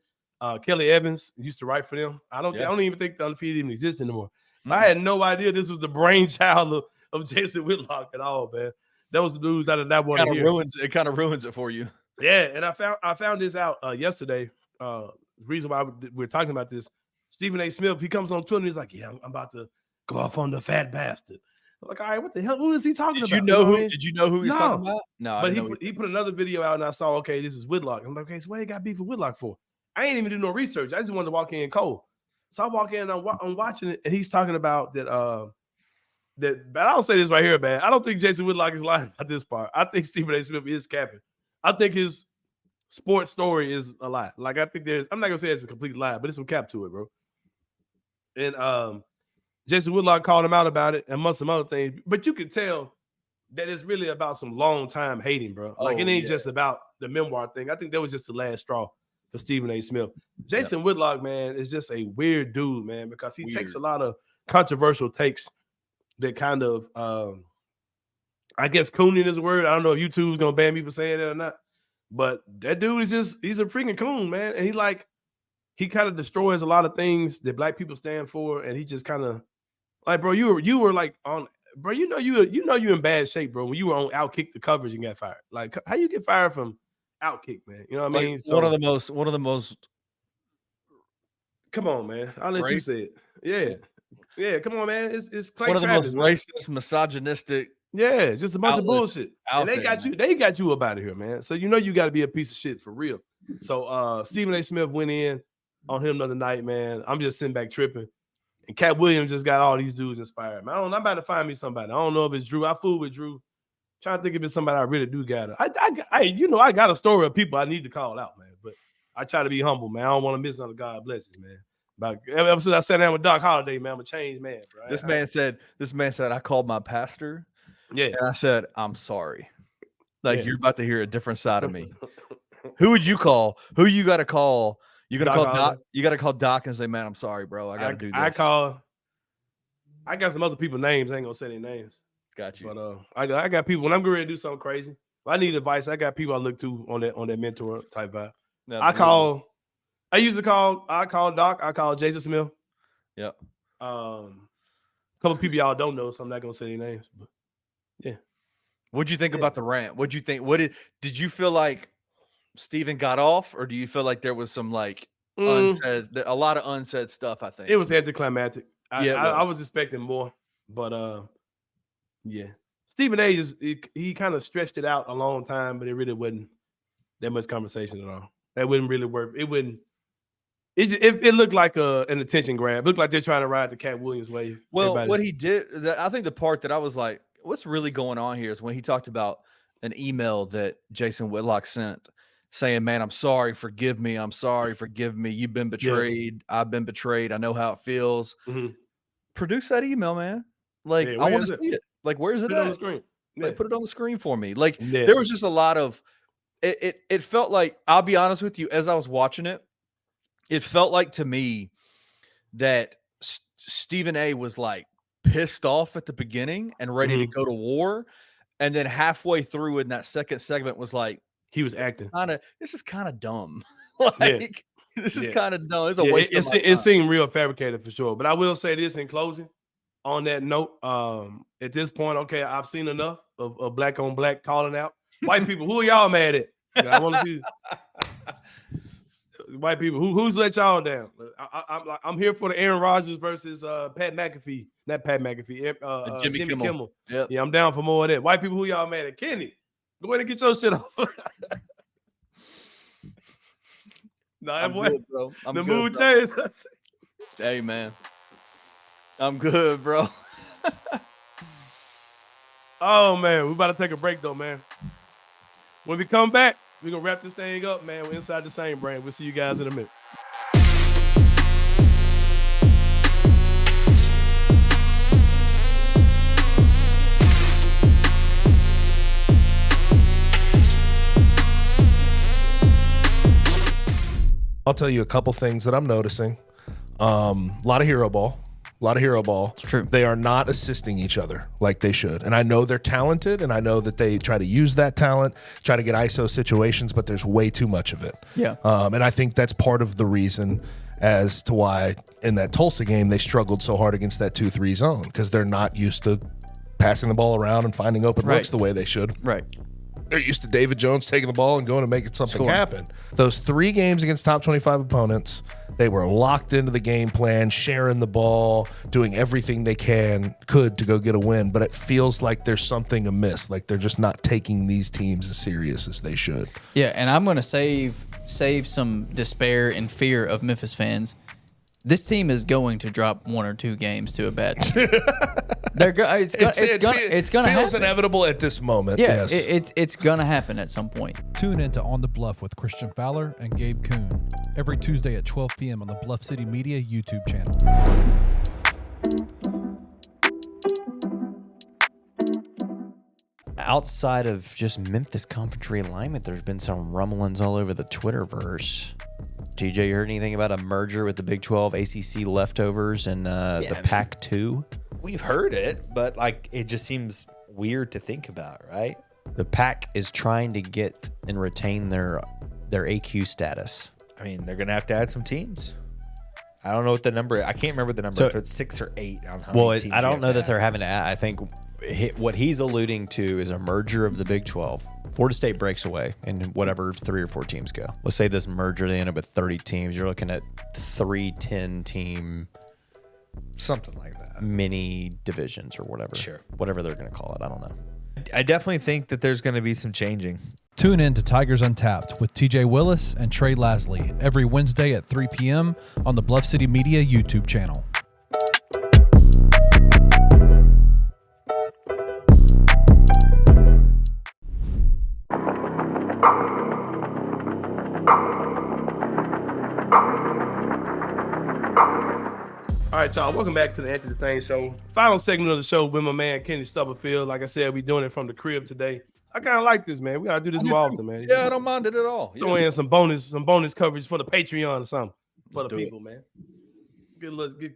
Speaker 4: Kelly Evans used to write for them. I don't even think the Undefeated even exists anymore. Mm-hmm. I had no idea this was the brainchild of Jason Whitlock at all, man. That was the news I did not want to hear.
Speaker 5: It kind of ruins it for you.
Speaker 4: Yeah, and I found this out yesterday. The reason why we're talking about this, Stephen A. Smith, he comes on Twitter and he's like, "Yeah, I'm about to go off on the fat bastard." I'm like, all right, what the hell? Who is he talking about?
Speaker 5: Did you know who he's talking about? No,
Speaker 4: but he put another video out and I saw, okay, this is Whitlock. I'm like, okay, so what you got beef with Whitlock for? I ain't even do no research. I just wanted to walk in cold. So I walk in and I'm watching it, and he's talking about that. But I'll say this right here, man. I don't think Jason Whitlock is lying about this part. I think Stephen A. Smith is capping. I think his sports story is a lie. Like I think I'm not gonna say it's a complete lie, but it's some cap to it, bro. And Jason Whitlock called him out about it and amongst some other things. But you can tell that it's really about some long time hating, bro. Like it ain't just about the memoir thing. I think that was just the last straw for Stephen A. Smith. Jason Whitlock, man, is just a weird dude, man, because he takes a lot of controversial takes that kind of, I guess cooning is a word. I don't know if YouTube's going to ban me for saying that or not. But that dude is he's a freaking coon, man. And he kind of destroys a lot of things that black people stand for. And he just kind of, like, bro, you were like on, bro, you in bad shape, bro. When you were on Outkick the coverage and got fired. Like, how you get fired from Outkick, man? You know what I mean?
Speaker 5: So, one of the most.
Speaker 4: Come on, man. I'll let you say it. Yeah. Yeah, come on, man. It's Clay
Speaker 5: one of the
Speaker 4: Travis,
Speaker 5: most racist, misogynistic.
Speaker 4: Yeah, just a bunch of bullshit. And they got you up out of here, man. So you got to be a piece of shit for real. So Stephen A. Smith went in on him the other night, man. I'm just sitting back tripping. And Cat Williams just got all these dudes inspired, man. I'm about to find me somebody. I don't know if it's Drew. I fool with Drew. Trying to think if it's somebody I really do got. I got a story of people I need to call out, man. But I try to be humble, man. I don't want to miss another God blesses, man. Ever since I sat down with Doc Holliday, man, I'm a changed man, bro. This man said, I called my pastor. Yeah. And I said, I'm sorry. You're about to hear a different side of me. Who would you call? Who you got to call? You got to call Doc. You got to call Doc and say, man, I'm sorry, bro. I got to do this. I got some other people's names. I ain't going to say their names.
Speaker 5: Got you.
Speaker 4: But I got people, when I'm getting ready to do something crazy, if I need advice, I got people I look to on that mentor type vibe. Absolutely. I call Doc. I call Jason Smith.
Speaker 5: Yep.
Speaker 4: A couple people y'all don't know, so I'm not gonna say their names. But yeah.
Speaker 5: What'd you think about the rant? What'd you think? Did you feel like Steven got off, or do you feel like there was some like unsaid, a lot of unsaid stuff? I think
Speaker 4: it was anticlimactic. I
Speaker 5: was.
Speaker 4: was expecting more, but yeah. Stephen A. he kind of stretched it out a long time, but it really wasn't that much conversation at all. That wouldn't really work. It wouldn't. It looked like an attention grab. It looked like they're trying to ride the Cat Williams wave.
Speaker 5: Well, what he did, I think the part that I was like, what's really going on here is when he talked about an email that Jason Whitlock sent saying, man, I'm sorry, forgive me. I'm sorry, forgive me. You've been betrayed. Yeah. I've been betrayed. I know how it feels. Mm-hmm. Produce that email, man. Like, I want to see it. Like, where's it
Speaker 4: put
Speaker 5: at?
Speaker 4: It on the screen. Yeah.
Speaker 5: Like, put it on the screen for me. Like, there was just a lot of, it felt like, I'll be honest with you, as I was watching it, it felt like to me that Stephen A. was like pissed off at the beginning and ready to go to war. And then halfway through in that second segment was like,
Speaker 4: he was acting.
Speaker 5: This is kind of dumb. Like, this is kind of dumb. It's a waste of my time.
Speaker 4: It seemed real fabricated for sure. But I will say this in closing. On that note, at this point, okay, I've seen enough of black on black calling out. White people, who are y'all mad at? I want to see white people. Who's let y'all down? I'm here for the Aaron Rodgers versus Pat McAfee. Not Pat McAfee. Jimmy Kimmel.
Speaker 5: Yep.
Speaker 4: Yeah, I'm down for more of that. White people, who y'all mad at? Kenny, go ahead and get your shit off. Nah, boy. Good, bro. The mood changed.
Speaker 5: Hey, man. I'm good, bro.
Speaker 4: Oh, man. We're about to take a break, though, man. When we come back, we're going to wrap this thing up, man. We're inside the same brand. We'll see you guys in a minute.
Speaker 1: I'll tell you a couple things that I'm noticing. A lot of hero ball. It's
Speaker 6: true.
Speaker 1: They are not assisting each other like they should. And I know they're talented, and I know that they try to use that talent, try to get ISO situations, but there's way too much of it.
Speaker 6: Yeah.
Speaker 1: And I think that's part of the reason as to why in that Tulsa game they struggled so hard against that 2-3 zone, because they're not used to passing the ball around and finding open looks the way they should.
Speaker 6: Right.
Speaker 1: They're used to David Jones taking the ball and going and making something happen. Those 3 games against top 25 opponents, they were locked into the game plan, sharing the ball, doing everything they could to go get a win. But it feels like there's something amiss. Like they're just not taking these teams as serious as they should.
Speaker 6: Yeah, and I'm going to save some despair and fear of Memphis fans. This team is going to drop 1 or 2 games to a bad team. It's gonna
Speaker 1: feels
Speaker 6: happen.
Speaker 1: Inevitable at this moment.
Speaker 6: Yeah,
Speaker 1: yes.
Speaker 6: it's gonna happen at some point.
Speaker 3: Tune in to On the Bluff with Christian Fowler and Gabe Kuhn every Tuesday at 12 p.m. on the Bluff City Media YouTube channel.
Speaker 7: Outside of just Memphis conference realignment, there's been some rumblings all over the Twitterverse. TJ, you heard anything about a merger with the Big 12 ACC leftovers and the Pac-2?
Speaker 8: We've heard it, but like it just seems weird to think about, right?
Speaker 7: The Pac is trying to get and retain their AQ status.
Speaker 8: I mean, they're gonna have to add some teams. I don't know what the number. I can't remember the number. If it's 6 or 8 on how many teams.
Speaker 7: I don't know that they're having to add. I think what he's alluding to is a merger of the Big 12. Florida State breaks away, and whatever 3 or 4 teams go. Let's say this merger, they end up with 30 teams. You're looking at 3 10-team,
Speaker 8: something like that,
Speaker 7: mini divisions or whatever.
Speaker 8: Sure,
Speaker 7: whatever they're going to call it. I don't know.
Speaker 8: I definitely think that there's going to be some changing.
Speaker 3: Tune in to Tigers Untapped with TJ Willis and Trey Lasley every Wednesday at 3 p.m. on the Bluff City Media YouTube channel.
Speaker 4: All right, y'all. Welcome back to the Anthony Sain Show. Final segment of the show with my man Kenny Stubblefield. Like I said, we're doing it from the crib today. I kind of like this, man. We gotta do this more often, man.
Speaker 5: Yeah, I don't mind it at all.
Speaker 4: Throw in some bonus coverage for the Patreon or something for the people, man.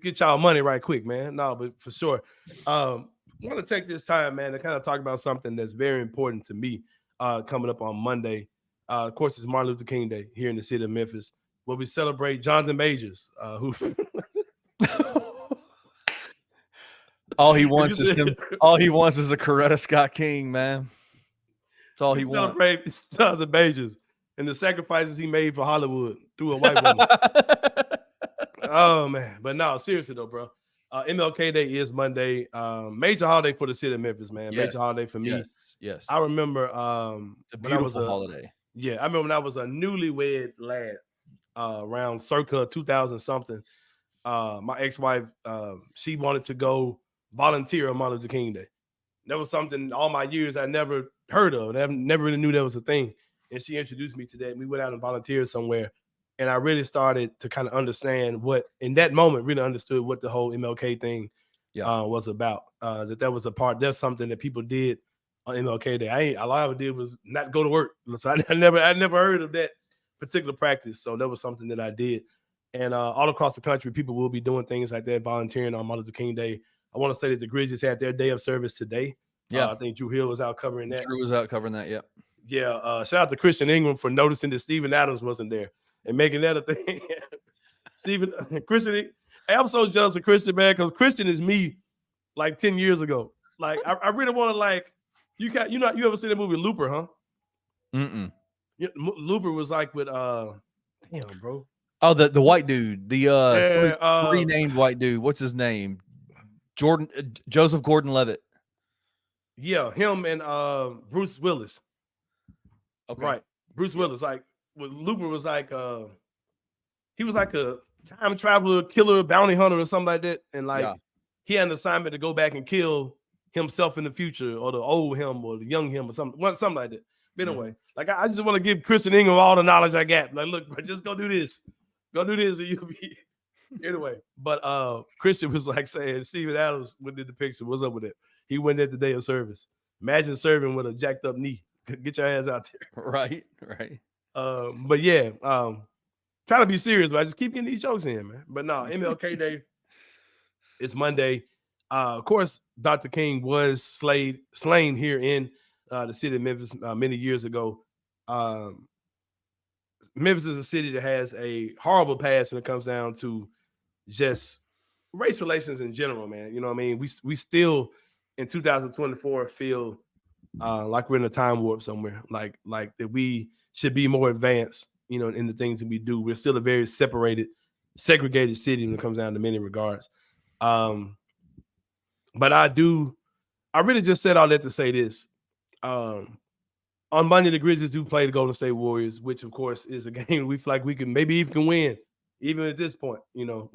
Speaker 4: Get y'all money right quick, man. No, but for sure. I want to take this time, man, to kind of talk about something that's very important to me coming up on Monday. Of course, it's Martin Luther King Day here in the city of Memphis. where we celebrate Jonathan Majors, who
Speaker 5: all he wants is him. All he wants is a Coretta Scott King, man. That's all he wants.
Speaker 4: Celebrate Jonathan Majors and the sacrifices he made for Hollywood through a white woman. Oh man, but no, seriously though, bro. MLK Day is Monday. Major holiday for the city of Memphis, man.
Speaker 5: Yes.
Speaker 4: Major holiday for me.
Speaker 5: Yes.
Speaker 4: I remember
Speaker 5: it's a beautiful holiday.
Speaker 4: Yeah, I remember when I was a newlywed lad, around circa 2000 something. My ex-wife, she wanted to go volunteer on Martin Luther King Day. That was something all my years I never heard of. I never really knew that was a thing. And she introduced me to that. We went out and volunteered somewhere. And I really started to kind of understand what, in that moment, really understood what the whole MLK thing was about. That was a part. That's something that people did on MLK Day. All I ever did was not go to work. So I never heard of that particular practice. So that was something that I did. And all across the country, people will be doing things like that, volunteering on Martin Luther King Day. I want to say that the Grizzlies had their day of service today.
Speaker 5: Yeah,
Speaker 4: I think Drew Hill was out covering that.
Speaker 5: Drew was out covering that. Yep.
Speaker 4: Yeah. Shout out to Christian Ingram for noticing that Steven Adams wasn't there and making that a thing. Christian, I'm so jealous of Christian, man, because Christian is me like 10 years ago. Like, I really want to, like, you ever seen the movie Looper, huh?
Speaker 5: Mm-mm.
Speaker 4: Yeah, Looper was like with damn, bro.
Speaker 5: Oh, the white dude, the three named white dude. What's his name? Joseph Gordon-Levitt.
Speaker 4: Yeah, him and Bruce Willis.
Speaker 5: Okay.
Speaker 4: Right, Bruce Willis. Like, Looper was like, he was like a time traveler, killer, bounty hunter, or something like that. And like, he had an assignment to go back and kill himself in the future, or the old him, or the young him, or something like that. But anyway, like, I just want to give Christian Ingram all the knowledge I got. Like, look, bro, just go do this. Go do this, and you'll be anyway. But Christian was like saying, Steven Adams went in the picture. What's up with it? He went at the day of service. Imagine serving with a jacked up knee. Get your ass out there.
Speaker 5: Right.
Speaker 4: But yeah, trying to be serious, but I just keep getting these jokes in, man. But no, MLK Day is Monday. Of course, Dr. King was slain here in the city of Memphis many years ago. Memphis is a city that has a horrible past when it comes down to just race relations in general, man. You know what I mean? We still in 2024 feel like we're in a time warp somewhere, like that we should be more advanced, you know, in the things that we do. We're still a very segregated city when it comes down to many regards. But I really just said all that to say this. On Monday, the Grizzlies do play the Golden State Warriors, which of course is a game we feel like we can maybe even win, even at this point. You know,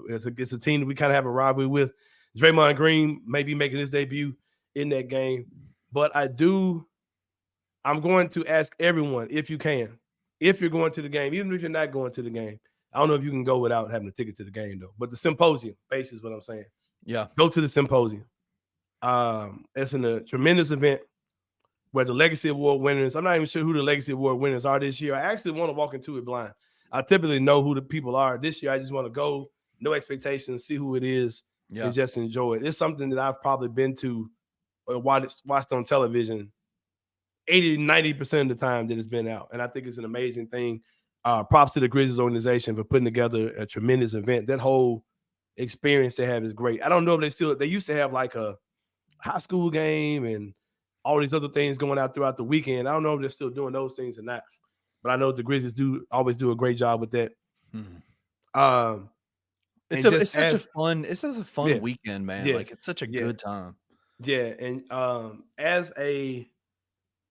Speaker 4: it's a team that we kind of have a rivalry with. Draymond Green may be making his debut in that game, but I'm going to ask everyone, if you can, if you're going to the game, even if you're not going to the game. I don't know if you can go without having a ticket to the game though, but the symposium, basically is what I'm saying.
Speaker 5: Yeah,
Speaker 4: go to the symposium. It's a tremendous event where the Legacy Award winners, I'm not even sure who the Legacy Award winners are this year. I actually want to walk into it blind. I typically know who the people are. This year, I just want to go, no expectations, see who it is, and just enjoy it. It's something that I've probably been to or watched on television 80-90% of the time that it's been out. And I think it's an amazing thing. Props to the Grizzlies organization for putting together a tremendous event. That whole experience they have is great. I don't know if they used to have like a high school game and all these other things going out throughout the weekend. I don't know if they're still doing those things or not, but I know the Grizzlies always do a great job with that.
Speaker 5: It's such a fun weekend, man. Yeah. Like, it's such a good time.
Speaker 4: Yeah, and as a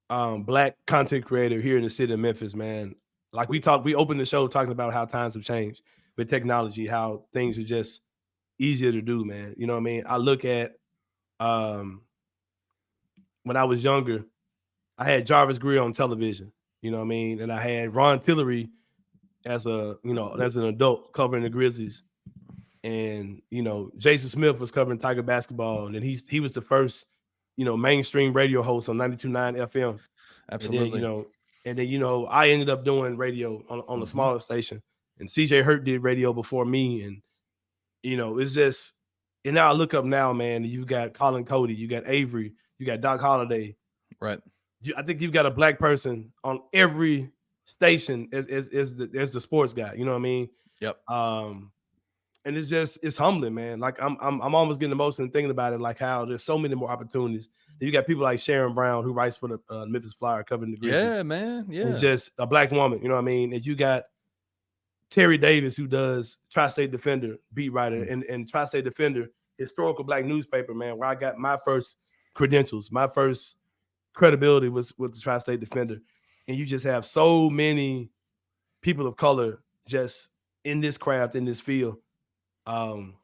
Speaker 4: Black content creator here in the city of Memphis, man, like we opened the show talking about how times have changed with technology, how things are just easier to do, man. You know what I mean? I look at when I was younger, I had Jarvis Greer on television, you know what I mean? And I had Ron Tillery as an adult covering the Grizzlies. And, you know, Jason Smith was covering Tiger basketball. And then he was the first, you know, mainstream radio host on 92.9 FM.
Speaker 5: Absolutely.
Speaker 4: And then, I ended up doing radio on a smaller station. And CJ Hurt did radio before me. And, it's just, and now I look up now, man, you got Colin Cody, you got Avery, you got Doc Holliday.
Speaker 5: Right.
Speaker 4: I think you've got a Black person on every station as the sports guy. You know what I mean?
Speaker 5: Yep.
Speaker 4: And it's humbling, man. Like I'm almost getting emotional thinking about it, like how there's so many more opportunities. You got people like Sharon Brown who writes for the Memphis Flyer covering the Grizzlies.
Speaker 5: Yeah, man. Yeah.
Speaker 4: And just a black woman, you know what I mean? And you got Terry Davis who does Tri-State Defender beat writer and Tri-State Defender, historical black newspaper, man, where I got my first credentials, my first credibility was with the Tri-State Defender. And you just have so many people of color just in this craft, in this field. Awesome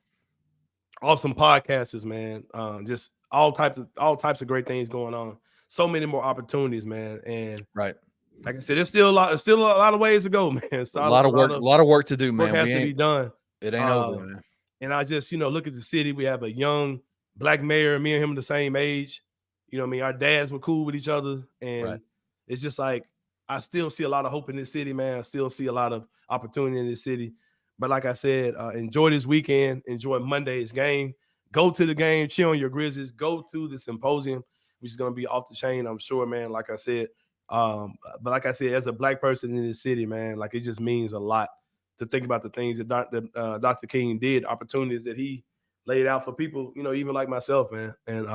Speaker 4: podcasters, man. Just all types of great things going on. So many more opportunities, man. And
Speaker 5: right,
Speaker 4: like I said, there's still a lot of ways to go, man. It's
Speaker 5: a lot of work to do, man.
Speaker 4: Work has to be done.
Speaker 5: It ain't over, man.
Speaker 4: And I just, look at the city. We have a young black mayor. Me and him are the same age. You know what I mean? Our dads were cool with each other, and it's just like I still see a lot of hope in this city, man. I still see a lot of opportunity in this city. But like I said, enjoy this weekend. Enjoy Monday's game. Go to the game. Cheer on your Grizzlies. Go to the symposium, which is going to be off the chain, I'm sure, man. Like I said, but like I said, as a black person in this city, man, like it just means a lot to think about the things that Dr. King did, opportunities that he laid out for people, even like myself, man. And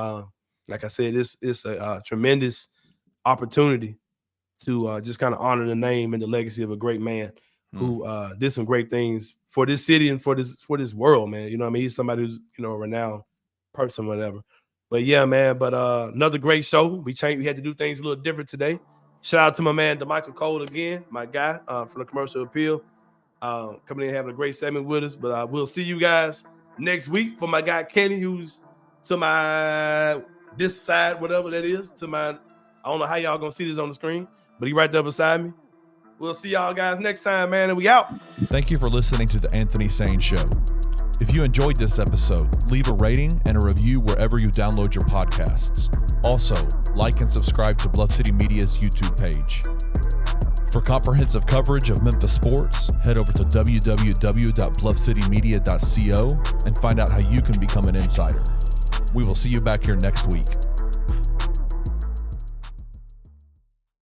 Speaker 4: like I said, it's a tremendous opportunity to just kind of honor the name and the legacy of a great man who did some great things for this city and for this world, man. You know what I mean? He's somebody who's, a renowned person, whatever. But yeah, man, another great show. We had to do things a little different today. Shout out to my man, Damichael Cole again, my guy from the Commercial Appeal. Coming in having a great segment with us. But we'll see you guys next week for my guy, Kenny, who's to my this side, whatever that is, to my, I don't know how y'all gonna see this on the screen, but he right there beside me. We'll see y'all guys next time, man, and we out.
Speaker 3: Thank you for listening to the Anthony Sain Show. If you enjoyed this episode, leave a rating and a review wherever you download your podcasts. Also, like and subscribe to Bluff City Media's YouTube page. For comprehensive coverage of Memphis sports, head over to www.bluffcitymedia.co and find out how you can become an insider. We will see you back here next week.